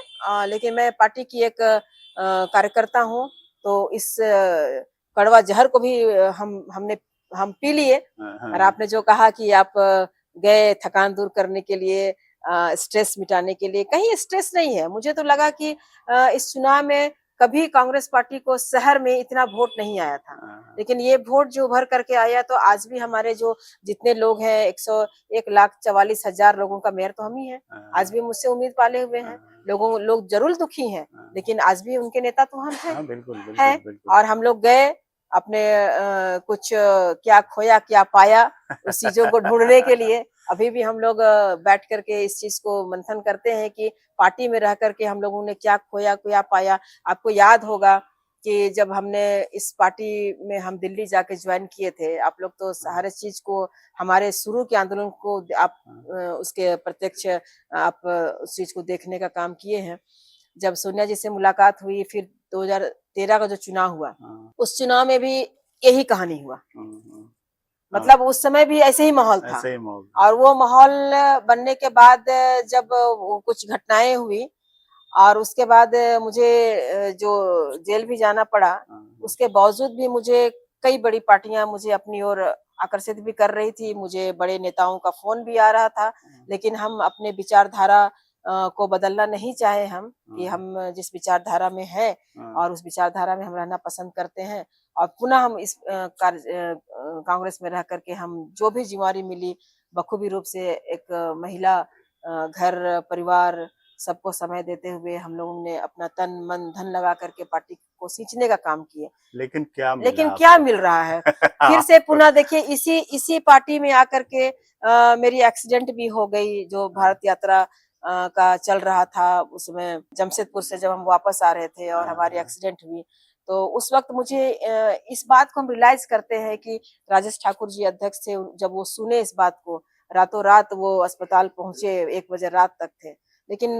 लेकिन मैं पार्टी की एक कार्यकर्ता हूँ, तो इस कड़वा जहर को भी हम पी लिए। हाँ, और हाँ, आपने जो कहा कि आप गए थकान दूर करने के लिए, स्ट्रेस मिटाने के लिए, कहीं स्ट्रेस नहीं है। मुझे तो लगा कि इस चुनाव में कभी कांग्रेस पार्टी को शहर में इतना वोट नहीं आया था, हाँ, लेकिन ये वोट जो उभर करके आया, तो आज भी हमारे जो जितने लोग हैं, 1,44,000 लोगों का मेयर तो हम ही हैं। आज हाँ, भी मुझसे उम्मीद पाले हुए हैं। हाँ, लोग जरूर दुखी हैं, हाँ, लेकिन आज भी उनके नेता तो हम हैं। हाँ, बिल्कुल, बिल्कुल, है। बिल्कुल। और हम लोग गए अपने कुछ क्या खोया क्या पाया, उस चीजों को ढूंढने के लिए अभी भी हम लोग बैठ करके इस चीज को मंथन करते हैं कि पार्टी में रह करके हम लोगों ने क्या खोया क्या पाया। आपको याद होगा कि जब हमने इस पार्टी में हम दिल्ली जाके ज्वाइन किए थे, आप लोग तो हर चीज को, हमारे शुरू के आंदोलन को आप उसके प्रत्यक्ष आप उस चीज को देखने का काम किए हैं। जब सोनिया जी से मुलाकात हुई, फिर 2013 का जो चुनाव हुआ, हाँ, उस चुनाव में भी यही कहानी हुआ। हाँ, हाँ, हाँ, मतलब उस समय भी ऐसे ही माहौल था, ऐसे ही माहौल। और वो माहौल बनने के बाद जब कुछ घटनाएं हुई, और उसके बाद मुझे जो जेल भी जाना पड़ा, हाँ, उसके बावजूद भी मुझे कई बड़ी पार्टियां मुझे अपनी ओर आकर्षित भी कर रही थी। मुझे बड़े नेताओं का फोन भी आ रहा था, लेकिन हम अपने विचारधारा को बदलना नहीं चाहे, हम कि हम जिस विचारधारा में हैं हाँ, और उस विचारधारा में हम रहना पसंद करते हैं। और पुनः हम इस कांग्रेस में रह करके हम जो भी जिम्मेवारी मिली, बखूबी रूप से एक महिला, घर परिवार, सबको समय देते हुए हम लोगों ने अपना तन मन धन लगा करके पार्टी को सींचने का काम किए। लेकिन क्या मिला लेकिन क्या आपको? मिल रहा है? फिर से पुनः देखिए, इसी इसी पार्टी में आकर के मेरी एक्सीडेंट भी हो गई। जो भारत यात्रा का चल रहा था, उसमें जमशेदपुर से जब हम वापस आ रहे थे और हमारी एक्सीडेंट हुई, तो उस वक्त मुझे इस बात को हम रियलाइज करते हैं कि राजेश ठाकुर जी अध्यक्ष थे, जब वो सुने इस बात को, रातों रात वो अस्पताल पहुंचे, 1 बजे रात तक थे। लेकिन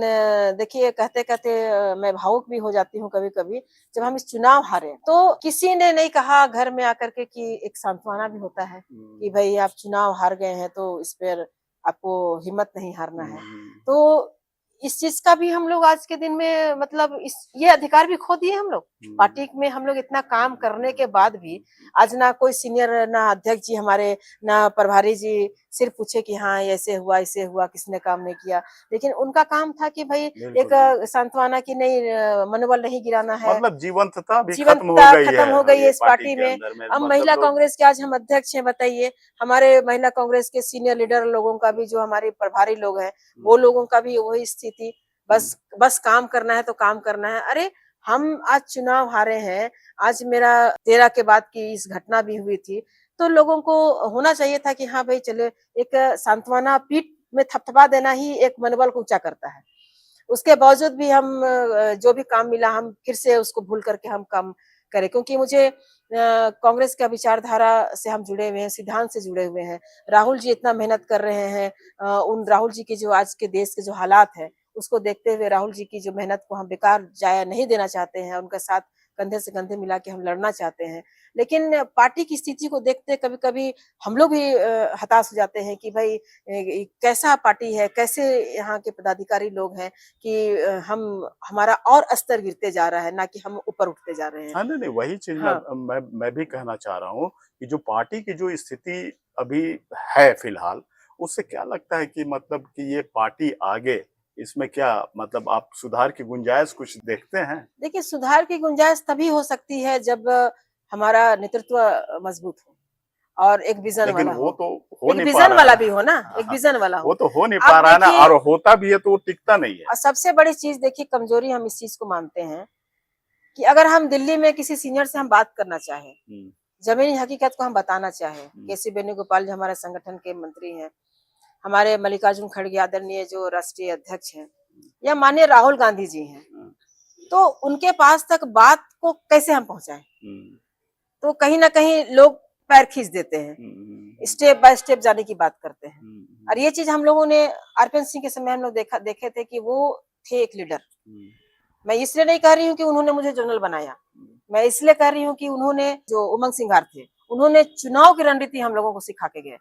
देखिए कहते-कहते मैं भावुक भी हो जाती हूँ कभी-कभी, जब हम इस चुनाव हारे, तो किसी ने नहीं कहा घर में आकर के कि एक सांत्वना भी होता है, कि भई आप चुनाव हार गए हैं तो इस पर आपको हिम्मत नहीं हारना है। तो इस चीज़ का भी हम लोग आज के दिन में मतलब इस ये अधिकार भी खो दिए हम लोग। पार्टी में हम लोग इतना काम करने के बाद भी आज ना कोई सीनियर ना अध्यक्ष जी हमारे, ना प्रभारी जी सिर्फ पूछे कि हाँ, ऐसे हुआ, किसने काम नहीं किया। लेकिन उनका काम था कि भई बिल्कुल, एक बिल्कुल। सांत्वना की नहीं मनोबल नहीं गिराना है। मतलब जीवंतता भी खत्म हो जीवंतता गई खत्म है हो गई है ये इस पार्टी पार्टी के में। अंदर में, अब मतलब महिला लोग। कांग्रेस के आज हम अध्यक्ष हैं, बताइए। हमारे महिला कांग्रेस के सीनियर लीडर लोगों का भी जो हमारे प्रभारी लोग हैं, वो लोगों का भी वही स्थिति, बस बस काम करना है तो काम करना है। अरे हम आज चुनाव हारे हैं, आज मेरा 13 के बाद की इस घटना भी हुई थी, तो लोगों को होना चाहिए था कि हाँ भाई चले, एक सांत्वना पीठ में थपथपा देना ही एक मनोबल को ऊंचा करता है। उसके बावजूद भी हम जो भी काम मिला हम फिर से उसको भूल करके हम काम करें, क्योंकि मुझे कांग्रेस का विचारधारा से हम जुड़े हुए हैं, सिद्धांत से जुड़े हुए हैं। राहुल जी इतना मेहनत कर रहे हैं, उन राहुल जी की जो आज के देश के जो हालात है, उसको देखते हुए राहुल जी की जो मेहनत को हम बेकार जाया नहीं देना चाहते हैं, उनके साथ कंधे से कंधे मिला के हम लड़ना चाहते हैं। लेकिन पार्टी की स्थिति को देखते कभी-कभी हम लोग भी हताश हो जाते हैं कि भाई कैसा पार्टी है, कैसे यहाँ के पदाधिकारी लोग हैं कि हम हमारा और स्तर गिरते जा रहा है, ना कि हम ऊपर उठते जा रहे हैं। हाँ, नहीं, वही चीज़ हाँ। मैं भी कहना चाह रहा हूँ कि जो पार्टी की जो स्थिति अभी है फिलहाल, उससे क्या लगता है कि मतलब कि ये पार्टी आगे इसमें क्या मतलब आप सुधार की गुंजाइश कुछ देखते हैं? देखिए, सुधार की गुंजाइश तभी हो सकती है जब हमारा नेतृत्व मजबूत हो और एक विज़न लेकिन वाला वो हो। तो हो एक नहीं पा विज़न रहा वाला है। भी हो ना, हाँ, एक हाँ, विज़न वाला वो हो। तो हो नहीं आप पा रहा है ना, देखिए, और होता भी है तो वो टिकता नहीं है। सबसे बड़ी चीज़ देखिए, कमजोरी हम इस चीज़ को मानते हैं कि अगर हम दिल्ली में किसी सीनियर से हम बात करना चाहें, हुँ, ज़मीनी हकीकत को हम बताना चाहें, हुँ, केसी वेणुगोपाल जी हमारे संगठन के मंत्री हैं, हमारे मल्लिकार्जुन खड़गे आदरणीय जो राष्ट्रीय अध्यक्ष हैं, या माननीय राहुल गांधी जी हैं, हाँ, तो उनके पास तक बात को कैसे हम पहुंचाएं? हुँ, तो कहीं ना कहीं लोग पैर खींच देते हैं, हुँ, हुँ, स्टेप बाय स्टेप जाने की बात करते हैं। हुँ, और हुँ, ये चीज हम लोगों ने आरपीएन सिंह के समय हम लोग देखे थे कि वो थे एक लीडर। हुँ, मैं इसलिए नहीं कह रही हूँ कि उन्होंने मुझे जनरल बनाया, हुँ, मैं इसलिए कह रही हूँ कि उन्होंने जो उमंग सिंगार थे, उन्होंने चुनाव की रणनीति हम लोगों को सिखा के गए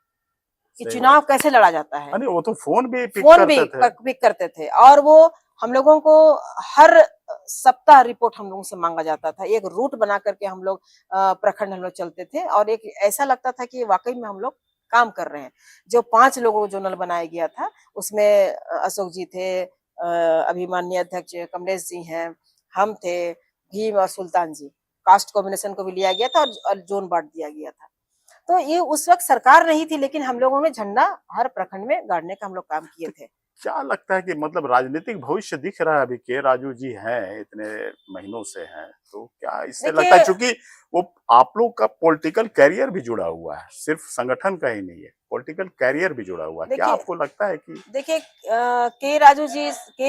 कि सही चुनाव बात। कैसे लड़ा जाता है। अरे वो तो फ़ोन भी पिक फ़ोन भी करते थे। पिक करते थे और वो हम लोगों को हर सप्ताह रिपोर्ट हम लोगों से माँगा जाता था। एक रूट बना करके हम लोग प्रखंड हम लोग चलते थे और एक ऐसा लगता था कि वाक़ई में हम लोग काम कर रहे हैं। जो 5 लोगों को जोनल बनाया गया था, उसमें अशोक जी थे, अभी माननीय अध्यक्ष कमलेश जी हैं, हम थे, भीम और सुल्तान जी। कास्ट कॉम्बिनेशन को भी लिया गया था और ज़ोन बाँट दिया गया था। तो ये उस वक़्त सरकार नहीं थी, लेकिन हम लोगों ने झंडा हर प्रखंड में गाड़ने का हम लोग काम किए तो थे। क्या लगता है कि मतलब राजनीतिक भविष्य दिख रहा है अभी के राजू जी हैं, इतने महीनों से हैं, तो क्या इससे लगता है देखिए चूँकि वो आप लोग का पॉलिटिकल करियर भी जुड़ा हुआ है, सिर्फ संगठन का ही नहीं है, पॉलिटिकल करियर भी जुड़ा हुआ है। क्या देखिए आपको लगता है कि देखिए के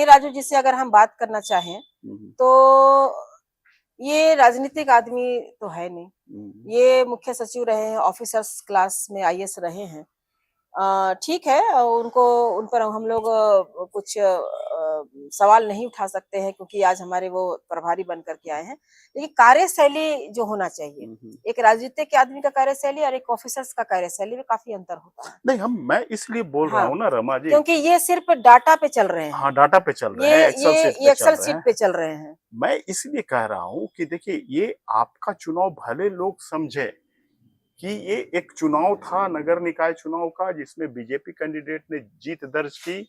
राजू जी से अगर हम बात करना चाहें, हुँ, तो ये राजनीतिक आदमी तो है नहीं। हुँ, ये मुख्य सचिव रहे हैं, ऑफिसर्स क्लास में आईएएस रहे हैं। ठीक है, उनको उन पर हम लोग कुछ सवाल नहीं उठा सकते हैं क्योंकि आज हमारे वो प्रभारी बन कर के आए हैं। लेकिन कार्यशैली जो होना चाहिए, हुँ, हुँ। एक राजनीतिक के आदमी का कार्यशैली और एक ऑफिसर्स का कार्यशैली में काफ़ी अंतर होता है। नहीं मैं इसलिए बोल रहा हाँ, हूँ ना रमा जी। क्योंकि ये सिर्फ़ डाटा पे चल रहे हैं। हाँ, डाटा पे चल रहे ये हैं, एक्सेल ये शीट पे ये चल एक्सेल रहे शीट हैं। पे चल रहे हैं। मैं इसलिए कह रहा हूँ कि देखिए ये आपका चुनाव भले लोग समझे कि ये एक चुनाव था नगर निकाय चुनाव का जिसमें बीजेपी कैंडिडेट ने जीत दर्ज की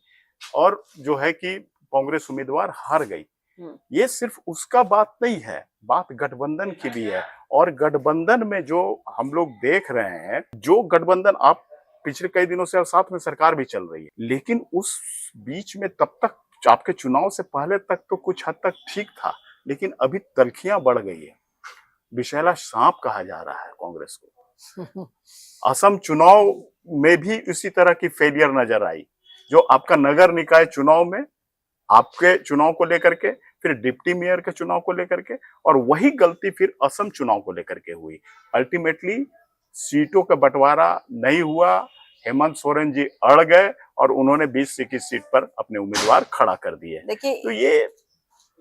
और जो है कि कांग्रेस उम्मीदवार हार गई। हुँ। ये सिर्फ उसका बात नहीं है, बात गठबंधन की भी है और गठबंधन में जो हम लोग देख रहे हैं, जो गठबंधन आप पिछले कई दिनों से साथ में सरकार भी चल रही है, लेकिन उस बीच में तब तक आपके चुनाव से पहले तक तो कुछ हद तक ठीक था, लेकिन अभी तल्खियां बढ़ गई है। विषैला सांप कहा जा रहा है कांग्रेस को। असम चुनाव में भी इसी तरह की फेलियर नजर आई, जो आपका नगर निकाय चुनाव में आपके चुनाव को लेकर के, फिर डिप्टी मेयर के चुनाव को लेकर के, और वही गलती फिर असम चुनाव को लेकर के हुई। अल्टीमेटली सीटों का बंटवारा नहीं हुआ, हेमंत सोरेन जी अड़ गए और उन्होंने 20 से 21 सीट पर अपने उम्मीदवार खड़ा कर दिए। देखिए तो ये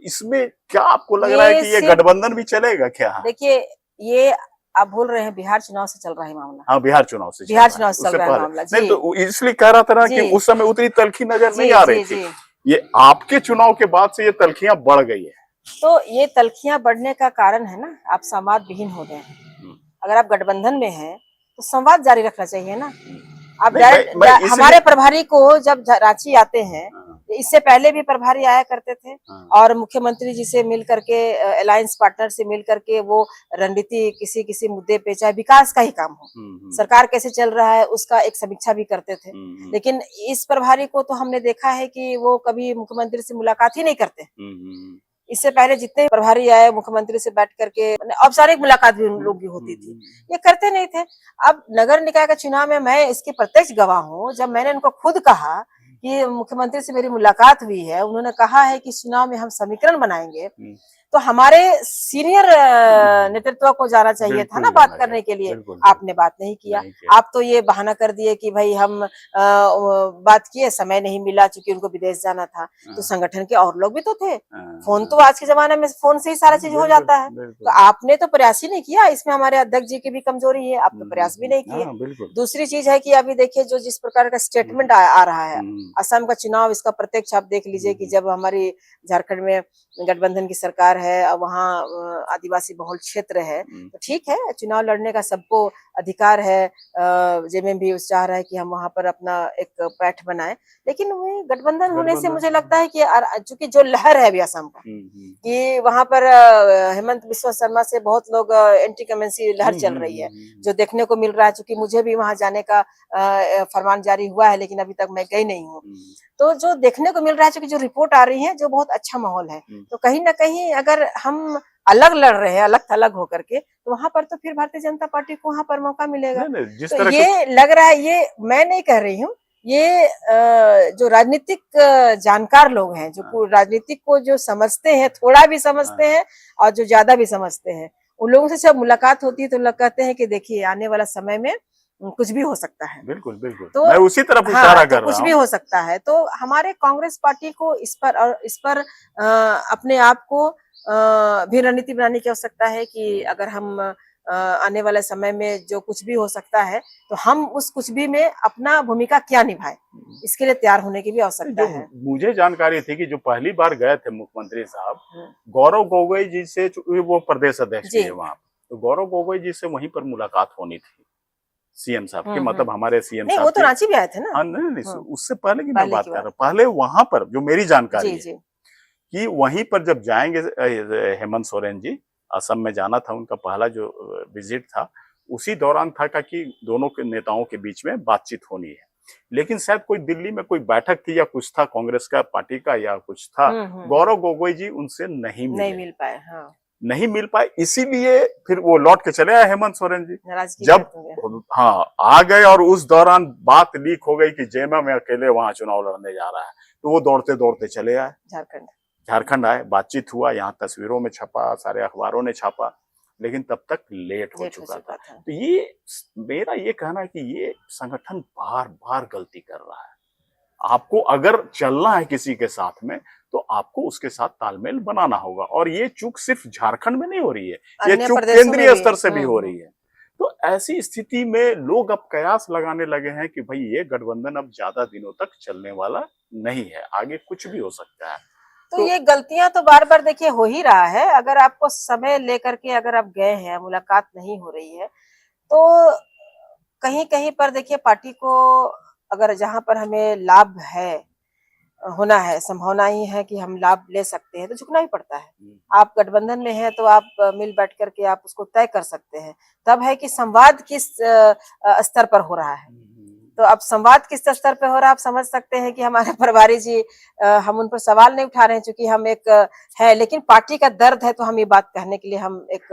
इसमें क्या आपको लग रहा है ये कि ये सिर्फ गठबंधन भी चलेगा क्या? देखिए ये आप भूल रहे हैं बिहार चुनाव से चल रहा है मामला। हाँ, बिहार चुनाव से चल बिहार रहा है, चुनाव से चल उससे रहा है पहले मामला। नहीं जी, तो इसलिए कह रहा था ना कि जी, उस समय उतनी तलखी नजर नहीं जी, आ रही जी, थी। जी। ये आपके चुनाव के बाद से ये तलखियां बढ़ गई है। तो ये तल्खियां बढ़ने का कारण है ना, आप संवाद विहीन हो गए हैं। हम्म, अगर आप गठबंधन में हैं तो संवाद जारी रखना चाहिए ना। आप नहीं मैं हमारे इसलिए प्रभारी को जब रांची आते हैं, हाँ, इससे पहले भी प्रभारी आया करते थे हाँ, और मुख्यमंत्री जी से मिल करके, अलायंस पार्टनर से मिल करके वो रणनीति किसी किसी मुद्दे पे, चाहे विकास का ही काम हो, सरकार कैसे चल रहा है उसका एक समीक्षा भी करते थे। लेकिन इस प्रभारी को तो हमने देखा है कि वो कभी मुख्यमंत्री से मुलाकात ही नहीं करते। इससे पहले जितने प्रभारी आए मुख्यमंत्री से बैठ करके औपचारिक मुलाकात भी उन लोग की होती थी, ये करते नहीं थे। अब नगर निकाय का चुनाव में मैं इसकी प्रत्यक्ष गवाह हूँ। जब मैंने उनको खुद कहा कि मुख्यमंत्री से मेरी मुलाकात हुई है, उन्होंने कहा है कि चुनाव में हम समीकरण बनाएंगे, तो हमारे सीनियर नेतृत्व को जाना चाहिए था ना बात करने के लिए। आपने बात नहीं किया। आप तो ये बहाना कर दिए कि भाई हम बात किए, समय नहीं मिला चूंकि उनको विदेश जाना था। तो संगठन के और लोग भी तो थे। फोन तो आज के जमाने में फोन से ही सारा चीज हो जाता है। तो आपने तो प्रयास ही नहीं किया। इसमें हमारे अध्यक्ष जी की भी कमजोरी है, आपने प्रयास भी नहीं किए। दूसरी चीज है कि अभी देखिए जो जिस प्रकार का स्टेटमेंट आ रहा है, असम का चुनाव, इसका प्रत्यक्ष आप देख लीजिए कि जब हमारी झारखंड में गठबंधन की सरकार है, वहाँ आदिवासी बहुल क्षेत्र है, तो ठीक है, चुनाव लड़ने का सबको अधिकार है। जेएमएम भी चाह रहा है कि हम वहां पर अपना एक पैठ बनाए। लेकिन वो गठबंधन होने से मुझे लगता है कि चूंकि जो लहर है अभी असम का, कि वहां पर हेमंत बिस्वा शर्मा से बहुत लोग एंटी कमेंसी लहर चल रही है, जो देखने को मिल रहा है। चूंकि मुझे भी वहां जाने का फरमान जारी हुआ है, लेकिन अभी तक मैं गई नहीं हूँ। तो जो देखने को मिल रहा है, चूंकि जो रिपोर्ट आ रही है, जो बहुत अच्छा माहौल है, तो कहीं ना कहीं अगर हम अलग लड़ रहे हैं, अलग थलग होकर के, तो वहां पर तो फिर भारतीय जनता पार्टी को वहां पर मौका मिलेगा। तो ये लग रहा है, ये मैं नहीं कह रही हूँ, ये जो राजनीतिक जानकार लोग हैं, जो राजनीतिक को जो समझते हैं, थोड़ा भी समझते हैं और जो ज्यादा भी समझते हैं, उन लोगों से जब मुलाकात होती है तो लोग कहते हैं कि देखिए आने वाला समय में कुछ भी हो सकता है। बिल्कुल बिल्कुल, तो मैं उसी तरफ इशारा कर रहा हूं। कुछ भी हो सकता है। तो हमारे कांग्रेस पार्टी को इस पर अपने आप को भी रणनीति बनाने की आवश्यकता है कि अगर हम आने वाले समय में जो कुछ भी हो सकता है, तो हम उस कुछ भी में अपना भूमिका क्या निभाए, इसके लिए तैयार होने की भी आवश्यकता है। मुझे जानकारी थी कि जो पहली बार गए थे मुख्यमंत्री साहब, गौरव गोगोई जी से, वो प्रदेश अध्यक्ष है वहाँ, तो गौरव गोगोई जी से वहीं पर मुलाकात होनी थी सीएम साहब की, मतलब हमारे सीएम साहब। वो तो रांची भी आए थे ना। हाँ, नहीं, उससे पहले की मैं बात कर रहा हूँ। पहले वहां पर जो मेरी जानकारी है कि वहीं पर जब जाएंगे हेमंत सोरेन जी, असम में जाना था उनका पहला जो विजिट था, उसी दौरान था कि दोनों के नेताओं के बीच में बातचीत होनी है। लेकिन शायद कोई दिल्ली में कोई बैठक थी या कुछ था कांग्रेस का पार्टी का या कुछ था, गौरव गोगोई जी उनसे नहीं मिल पाए। नहीं मिल पाए, इसीलिए फिर वो लौट के चले आए हेमंत सोरेन जी। जब आ गए और उस दौरान बात लीक हो गई कि जेएमएम में अकेले वहां चुनाव लड़ने जा रहा है, तो वो दौड़ते दौड़ते चले आए झारखंड आए, बातचीत हुआ, यहाँ तस्वीरों में छपा, सारे अखबारों ने छापा, लेकिन तब तक लेट हो चुका था। तो ये मेरा ये कहना है कि ये संगठन बार बार गलती कर रहा है। आपको अगर चलना है किसी के साथ में, तो आपको उसके साथ तालमेल बनाना होगा। और ये चूक सिर्फ झारखंड में नहीं हो रही है, ये चूक केंद्रीय स्तर से भी हो रही है। तो ऐसी स्थिति में लोग अब कयास लगाने लगे हैं कि भाई ये गठबंधन अब ज्यादा दिनों तक चलने वाला नहीं है, आगे कुछ भी हो सकता है। तो ये गलतियां तो बार बार देखिए हो ही रहा है। अगर आपको समय लेकर के अगर आप गए हैं, मुलाकात नहीं हो रही है, तो कहीं कहीं पर देखिए पार्टी को अगर जहां पर हमें लाभ है, होना है, संभावना ही है कि हम लाभ ले सकते हैं, तो झुकना ही पड़ता है। आप गठबंधन में हैं तो आप मिल बैठ करके आप उसको तय कर सकते हैं। तब है कि संवाद किस स्तर पर हो रहा है। तो अब संवाद किस स्तर पे हो रहा है, आप समझ सकते हैं कि हमारे प्रभारी जी, हम उन पर सवाल नहीं उठा रहे हैं, क्योंकि हम एक है, लेकिन पार्टी का दर्द है, तो हम ये बात कहने के लिए हम एक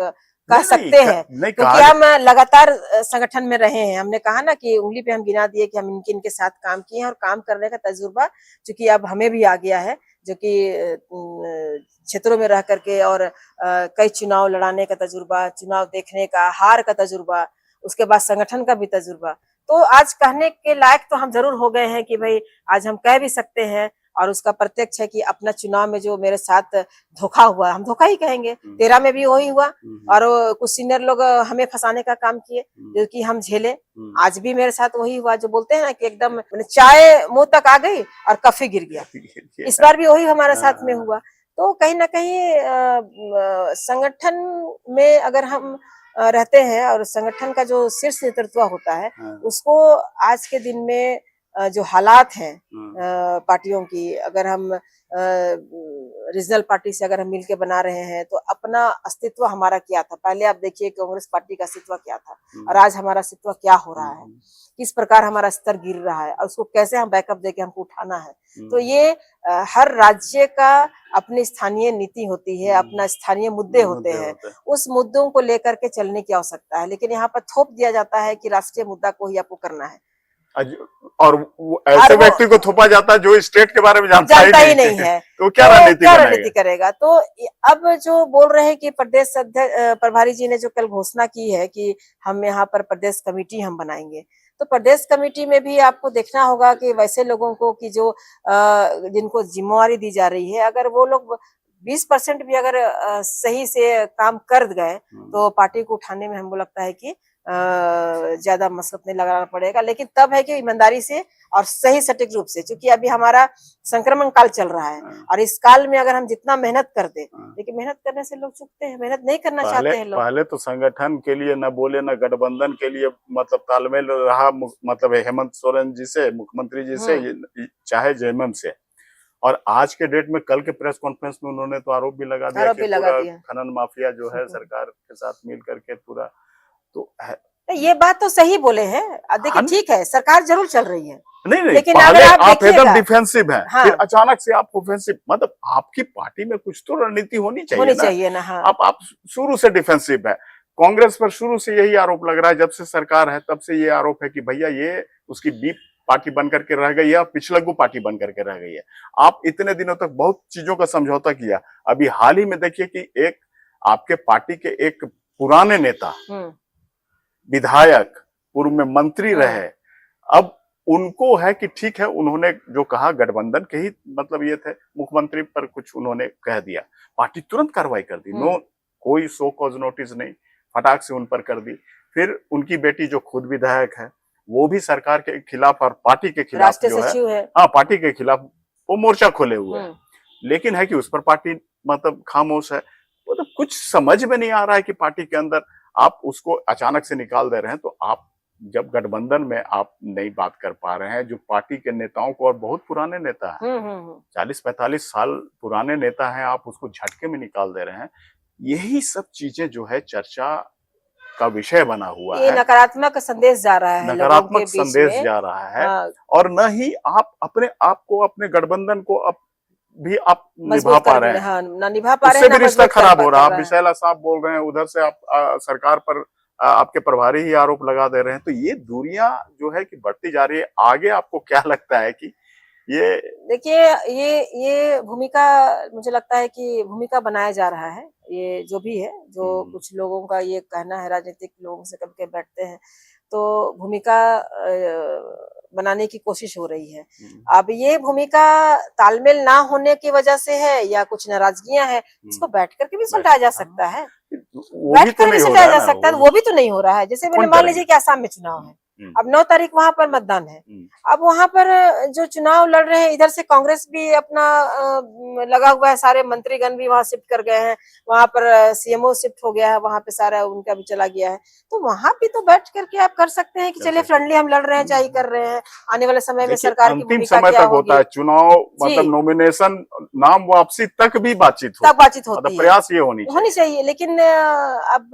कह सकते हैं, क्योंकि हम लगातार संगठन में रहे हैं। हमने कहा ना कि उंगली पे हम गिना दिए कि हम इनके साथ काम किए हैं, और काम करने का तजुर्बा चूंकि अब हमें भी आ गया है, जो कि क्षेत्रों में रह करके और कई चुनाव लड़ाने का तजुर्बा, चुनाव देखने का, हार का तजुर्बा, उसके बाद संगठन का भी तजुर्बा। तो आज कहने के लायक तो हम जरूर हो गए हैं कि भाई आज हम कह भी सकते हैं, और उसका प्रत्यक्ष है कि अपना चुनाव में जो मेरे साथ धोखा हुआ, हम धोखा ही कहेंगे, 13 में भी वही हुआ, और कुछ सीनियर लोग हमें फंसाने का काम किए जो कि हम झेले। आज भी मेरे साथ वही हुआ, जो बोलते हैं ना कि एकदम चाय मुंह तक आ गई और कॉफी गिर गया। इस बार भी वही हमारे साथ में हुआ। तो कहीं ना कहीं संगठन में अगर हम रहते हैं, और संगठन का जो शीर्ष नेतृत्व होता है उसको आज के दिन में जो हालात हैं पार्टियों की, अगर हम रीजनल पार्टी से अगर हम मिलके बना रहे हैं, तो अपना अस्तित्व हमारा क्या था। पहले आप देखिए कांग्रेस पार्टी का अस्तित्व क्या था, और आज हमारा अस्तित्व क्या हो रहा है, किस प्रकार हमारा स्तर गिर रहा है, और उसको कैसे हम बैकअप देके हमको उठाना है। तो ये हर राज्य का अपनी स्थानीय नीति होती है, अपना स्थानीय मुद्दे होते हैं, उस मुद्दों को लेकर के चलने की आवश्यकता है। लेकिन यहाँ पर थोप दिया जाता है कि राष्ट्रीय मुद्दा को ही आपको करना है, और ऐसे व्यक्ति को थोपा जाता है जो स्टेट के बारे में जानता ही नहीं है। तो क्या रणनीति करेगा। तो अब जो बोल रहे हैं कि प्रदेश अध्यक्ष प्रभारी जी ने जो कल घोषणा की है कि हम यहाँ पर प्रदेश कमेटी हम बनाएंगे, तो प्रदेश कमेटी में भी आपको देखना होगा कि वैसे लोगों को कि जो जिनको जिम्मेवारी दी जा रही है, अगर वो लोग 20% भी अगर सही से काम कर गए तो पार्टी को उठाने में हमको लगता है कि ज्यादा मशक्कत नहीं लगाना पड़ेगा। लेकिन तब है कि ईमानदारी से और सही सटीक रूप से, क्योंकि अभी हमारा संक्रमण काल चल रहा है, और इस काल में अगर हम जितना मेहनत करते, लेकिन मेहनत करने से लोग चूकते हैं, मेहनत नहीं करना चाहते हैं लोग। पहले तो संगठन के लिए न बोले, न गठबंधन के लिए मतलब तालमेल रहा, मतलब हेमंत सोरेन जी से, मुख्यमंत्री जी से, चाहे जेएमएम से। और आज के डेट में कल के प्रेस कॉन्फ्रेंस में उन्होंने तो आरोप भी लगा दिया कि पूरा खनन माफिया जो है सरकार के साथ मिल करके पूरा, तो ये बात तो सही बोले हैं। देखिए ठीक है, सरकार जरूर चल रही है, नहीं लेकिन पहले अगर आप एकदम डिफेंसिव हैं, हाँ, फिर अचानक से आप ऑफेंसिव, मतलब आपकी पार्टी में कुछ तो रणनीति होनी चाहिए ना। हाँ। आप शुरू से डिफेंसिव है। कांग्रेस पर शुरू से यही आरोप लग रहा है, जब से सरकार है तब से ये आरोप है कि भैया ये उसकी बी पार्टी बन करके रह गई है, पिछलग्गू पार्टी बन करके रह गई है। आप इतने दिनों तक बहुत चीजों का समझौता किया, अभी हाल ही में देखिए कि एक आपके पार्टी के एक पुराने नेता, विधायक, पूर्व में मंत्री रहे, अब उनको है कि ठीक है, उन्होंने जो कहा गठबंधन के ही मतलब ये थे, मुख्यमंत्री पर कुछ उन्होंने कह दिया, पार्टी तुरंत कार्रवाई कर दी, नो कोई सो कॉज नोटिस नहीं, फटाक से उन पर कर दी। फिर उनकी बेटी जो खुद विधायक है, वो भी सरकार के खिलाफ और पार्टी के खिलाफ जो है, हाँ पार्टी के खिलाफ वो मोर्चा खोले हुए हैं। लेकिन है कि उस पर पार्टी मतलब खामोश है। मतलब कुछ समझ में नहीं आ रहा है कि पार्टी के अंदर आप उसको अचानक से निकाल दे रहे हैं। तो आप जब गठबंधन में आप नई बात कर पा रहे हैं, जो पार्टी के नेताओं को, और बहुत पुराने नेता हैं, 40-45 साल पुराने नेता हैं, आप उसको झटके में निकाल दे रहे हैं। यही सब चीजें जो है चर्चा का विषय बना हुआ है। नकारात्मक संदेश जा रहा है, नकारात्मक संदेश जा रहा है। और न ही आप अपने आप को, अपने गठबंधन को भी आप निभा पा रहे हैं। हाँ, ना निभा पा रहे हैं, उससे भी रिश्ता खराब हो रहा है। आप विशाला साहब बोल रहे हैं, उधर से आप सरकार पर आपके प्रभारी ही आरोप लगा दे रहे हैं। तो ये दूरियां जो है कि बढ़ती जा रही है। आगे आपको क्या लगता है कि ये, देखिए ये भूमिका, मुझे लगता है कि भूमिका बनाया जा रहा है। ये जो भी है, जो कुछ लोगों का ये कहना है, राजनीतिक लोगों से कभी कभी बैठते हैं तो भूमिका बनाने की कोशिश हो रही है। अब ये भूमिका तालमेल ना होने की वजह से है या कुछ नाराजगियां हैं, इसको बैठ करके भी सुलझाया जा सकता है, बैठ कर भी सुलझाया जा सकता है। वो भी तो नहीं हो रहा है। जैसे मैंने मान लीजिए कि आसाम में चुनाव है, अब 9 तारीख वहां पर मतदान है। अब वहां पर जो चुनाव लड़ रहे हैं, इधर से कांग्रेस भी अपना लगा हुआ है, सारे मंत्रीगण भी वहां शिफ्ट कर गए हैं, वहां पर सीएमओ शिफ्ट हो गया है, वहां पे सारा उनका भी चला गया है। तो वहां भी तो बैठ करके आप कर सकते हैं कि चलिए फ्रेंडली हम लड़ रहे हैं, चाहे कर रहे हैं, आने वाले समय में सरकार की भूमिका क्या होगी। होता है चुनाव, मतलब नॉमिनेशन, नाम वापसी तक भी बातचीत होती है, प्रयास ये होनी चाहिए। लेकिन अब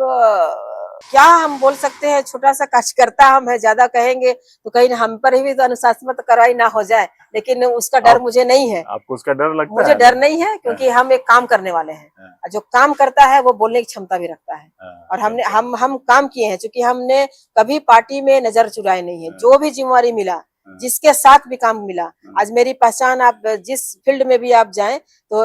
क्या हम बोल सकते हैं, छोटा सा कार्यकर्ता हम है, ज्यादा कहेंगे तो कहीं हम पर भी तो अनुशासनात्मक कार्रवाई ना हो जाए, लेकिन उसका डर मुझे नहीं है। आपको उसका डर लगता है? मुझे डर नहीं है, क्योंकि हम एक काम करने वाले हैं। जो काम करता है वो बोलने की क्षमता भी रखता है, और हम काम किए हैं, क्योंकि हमने कभी पार्टी में नजर चुराए नहीं है। जो भी जिम्मेवारी मिला, जिसके साथ भी काम मिला, आज मेरी पहचान, आप जिस फील्ड में भी आप जाएं तो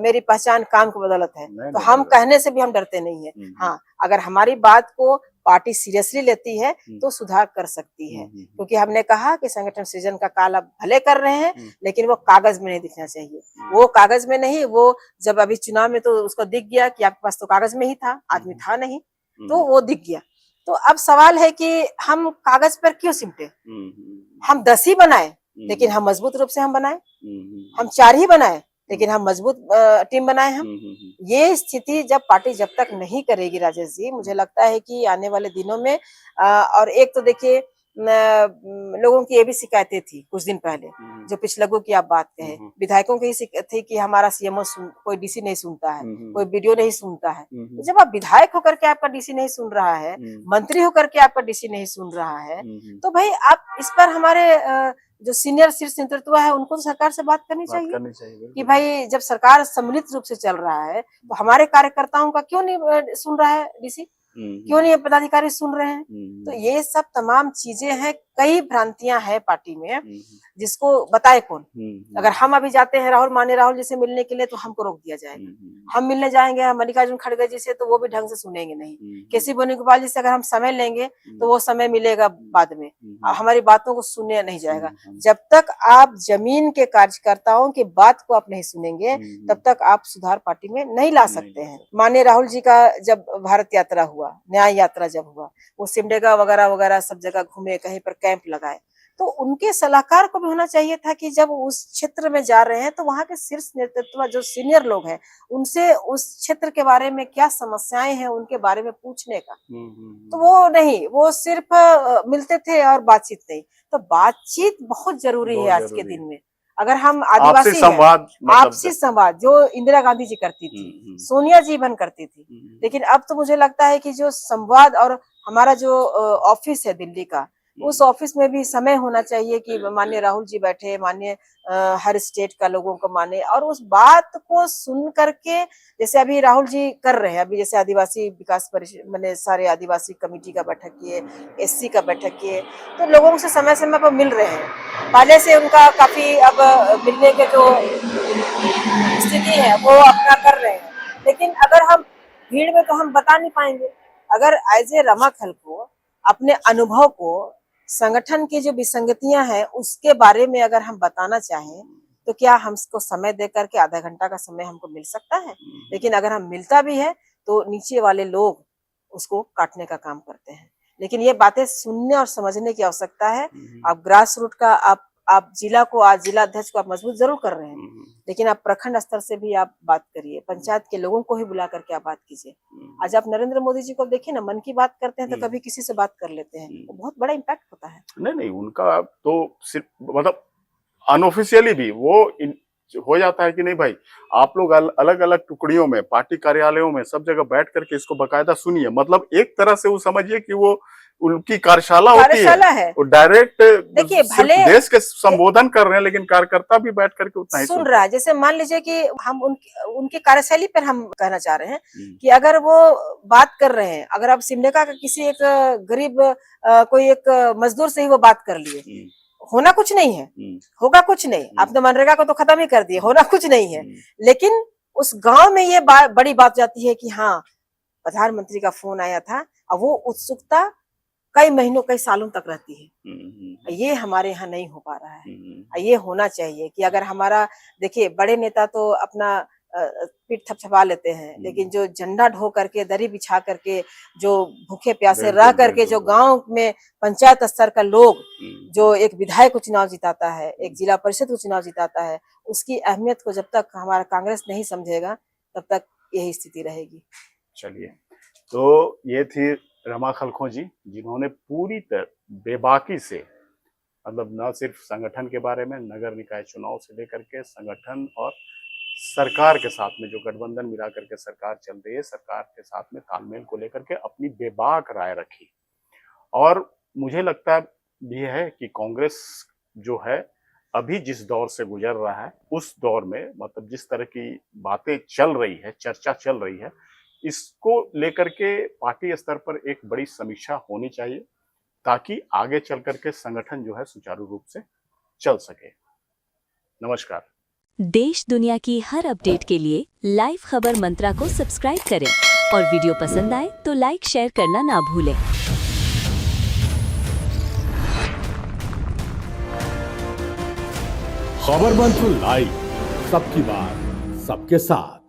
मेरी पहचान काम की बदौलत है। तो हम कहने से भी हम डरते नहीं है। हाँ, अगर हमारी बात को पार्टी सीरियसली लेती है तो सुधार कर सकती है, क्योंकि हमने कहा कि संगठन सृजन का काल अब भले कर रहे हैं, लेकिन वो कागज में नहीं दिखना चाहिए। वो कागज में नहीं, वो जब अभी चुनाव में तो उसको दिख गया कि आपके पास तो कागज में ही था, आदमी था नहीं, तो वो दिख गया। तो अब सवाल है कि हम कागज पर क्यों सिमटे? हम 10 ही बनाए, लेकिन हम मजबूत रूप से हम बनाए, हम 4 ही बनाए, लेकिन हम मजबूत टीम बनाए हम। ये स्थिति जब पार्टी जब तक नहीं करेगी राजेश जी, मुझे लगता है कि आने वाले दिनों में और एक तो देखिए लोगों की ये भी शिकायतें थी कुछ दिन पहले, जो पिछलग्गू की आप बात कहें, विधायकों की थी कि हमारा सीएमओ कोई डीसी नहीं सुनता है, कोई बीडीओ नहीं सुनता है। तो जब आप विधायक होकर के आपका डीसी नहीं सुन रहा है, मंत्री होकर के आपका डीसी नहीं सुन रहा है, तो भाई आप इस पर हमारे जो सीनियर शीर्ष नेतृत्व है उनको तो सरकार से बात करनी चाहिए कि भाई जब सरकार सम्मिलित रूप से चल रहा है तो हमारे कार्यकर्ताओं का क्यों नहीं सुन रहा है डीसी, क्यों नहीं पदाधिकारी सुन रहे हैं? तो ये सब तमाम चीजें हैं, कई भ्रांतियां हैं पार्टी में, जिसको बताए कौन? अगर हम अभी जाते हैं राहुल जी से मिलने के लिए तो हमको रोक दिया जाएगा। हम मिलने जाएंगे मल्लिकार्जुन खड़गे जी से तो वो भी ढंग से सुनेंगे नहीं। केसी वेणुगोपाल जी से अगर हम समय लेंगे तो वो समय मिलेगा बाद में, हमारी बातों को सुनने नहीं जाएगा। जब तक आप जमीन के कार्यकर्ताओं की बात को आप नहीं सुनेंगे तब तक आप सुधार पार्टी में नहीं ला सकते हैं। माननीय राहुल जी का जब भारत यात्रा हुआ, न्याय यात्रा जब हुआ, वो सिमडेगा वगैरह वगैरह सब जगह घूमे, कहीं पर कैंप लगाए, तो उनके सलाहकार को भी होना चाहिए था कि जब उस क्षेत्र में जा रहे हैं तो वहां के शीर्ष नेतृत्व जो सीनियर लोग हैं उनसे उस क्षेत्र के बारे में क्या समस्याएं हैं उनके बारे में पूछने का। तो वो नहीं, वो सिर्फ मिलते थे और बातचीत नहीं। तो बातचीत बहुत जरूरी है आज के दिन में। अगर हम आदिवासी आपसी संवाद जो इंदिरा गांधी जी करती थी, सोनिया जी बन करती थी, लेकिन अब तो मुझे लगता है कि जो संवाद और हमारा जो ऑफिस है दिल्ली का, उस ऑफिस में भी समय होना चाहिए कि माननीय राहुल जी बैठे, माननीय हर स्टेट का लोगों को माने और उस बात को सुन करके, जैसे अभी राहुल जी कर रहे हैं, अभी जैसे आदिवासी विकास परिषद मैंने सारे आदिवासी कमेटी का बैठक किए, एससी का बैठक किए, तो लोगों से समय समय पर मिल रहे हैं। पहले से उनका काफी अब मिलने के जो स्थिति है वो अपना कर रहे हैं, लेकिन अगर हम भीड़ में तो हम बता नहीं पाएंगे। अगर एज ए रमा खलखो अपने अनुभव को, संगठन की जो विसंगतियां हैं उसके बारे में अगर हम बताना चाहें तो क्या हमको समय दे करके आधा घंटा का समय हमको मिल सकता है? लेकिन अगर हम मिलता भी है तो नीचे वाले लोग उसको काटने का काम करते हैं। लेकिन ये बातें सुनने और समझने की आवश्यकता है। आप ग्रास रूट का आप जिला को, आज जिला अध्यक्ष को आप मजबूत जरूर कर रहे हैं, लेकिन आप प्रखंड स्तर से भी आप बात करिए, पंचायत के लोगों को ही बुला करके आप बात कीजिए। आज आप नरेंद्र मोदी जी को देखिए ना, मन की बात करते हैं तो कभी किसी से बात कर लेते हैं, तो बहुत बड़ा इम्पैक्ट होता है। नहीं, उनका तो सिर्फ मतलब अनऑफिशियली भी वो हो जाता है कि नहीं भाई, आप लोग अलग अलग टुकड़ियों में, पार्टी कार्यालयों में सब जगह बैठ करके इसको बकायदा सुनिए। मतलब एक तरह से वो समझिए कि वो उनकी कार्यशाला होती है। वो डायरेक्ट देखिए भले देश के संबोधन कर रहे हैं, लेकिन कार्यकर्ता भी बैठ करके उतना ही सुन रहा है। जैसे मान लीजिए कि हम उनकी कार्यशैली पर हम कहना चाह रहे हैं कि अगर वो बात कर रहे हैं, अगर आप सिमडेगा का किसी एक गरीब कोई एक मजदूर से ही वो बात कर लिए, होना कुछ नहीं है, होगा कुछ नहीं। आपने मनरेगा को तो खत्म ही कर दिया, होना कुछ नहीं है। लेकिन उस गांव में ये बड़ी बात जाती है कि हाँ प्रधानमंत्री का फोन आया था, और वो उत्सुकता कई महीनों कई सालों तक रहती है। ये हमारे यहाँ नहीं हो पा रहा है। ये होना चाहिए कि अगर हमारा, देखिए बड़े नेता तो अपना पीठ थपथपा लेते हैं, लेकिन जो झंडा ढो करके, दरी बिछा करके, जो भूखे प्यासे रह करके, जो गांव में पंचायत स्तर का लोग, जो एक विधायक को चुनाव जिताता है, एक जिला परिषद को चुनाव जिताता है, उसकी अहमियत को जब तक हमारा कांग्रेस नहीं समझेगा तब तक यही स्थिति रहेगी। चलिए, तो ये थी रमा खलखो जी, जिन्होंने पूरी तरह बेबाकी से, मतलब न सिर्फ संगठन के बारे में, नगर निकाय चुनाव से लेकर के संगठन और सरकार के साथ में जो गठबंधन मिला करके सरकार चल रही है, सरकार के साथ में तालमेल को लेकर के अपनी बेबाक राय रखी। और मुझे लगता भी है कि कांग्रेस जो है अभी जिस दौर से गुजर रहा है, उस दौर में मतलब जिस तरह की बातें चल रही है, चर्चा चल रही है, इसको लेकर के पार्टी स्तर पर एक बड़ी समीक्षा होनी चाहिए, ताकि आगे चल करके संगठन जो है सुचारू रूप से चल सके। नमस्कार। देश दुनिया की हर अपडेट के लिए लाइव खबर मंत्रा को सब्सक्राइब करें और वीडियो पसंद आए तो लाइक शेयर करना ना भूलें। खबर मंच लाइव, सबकी बात सबके साथ।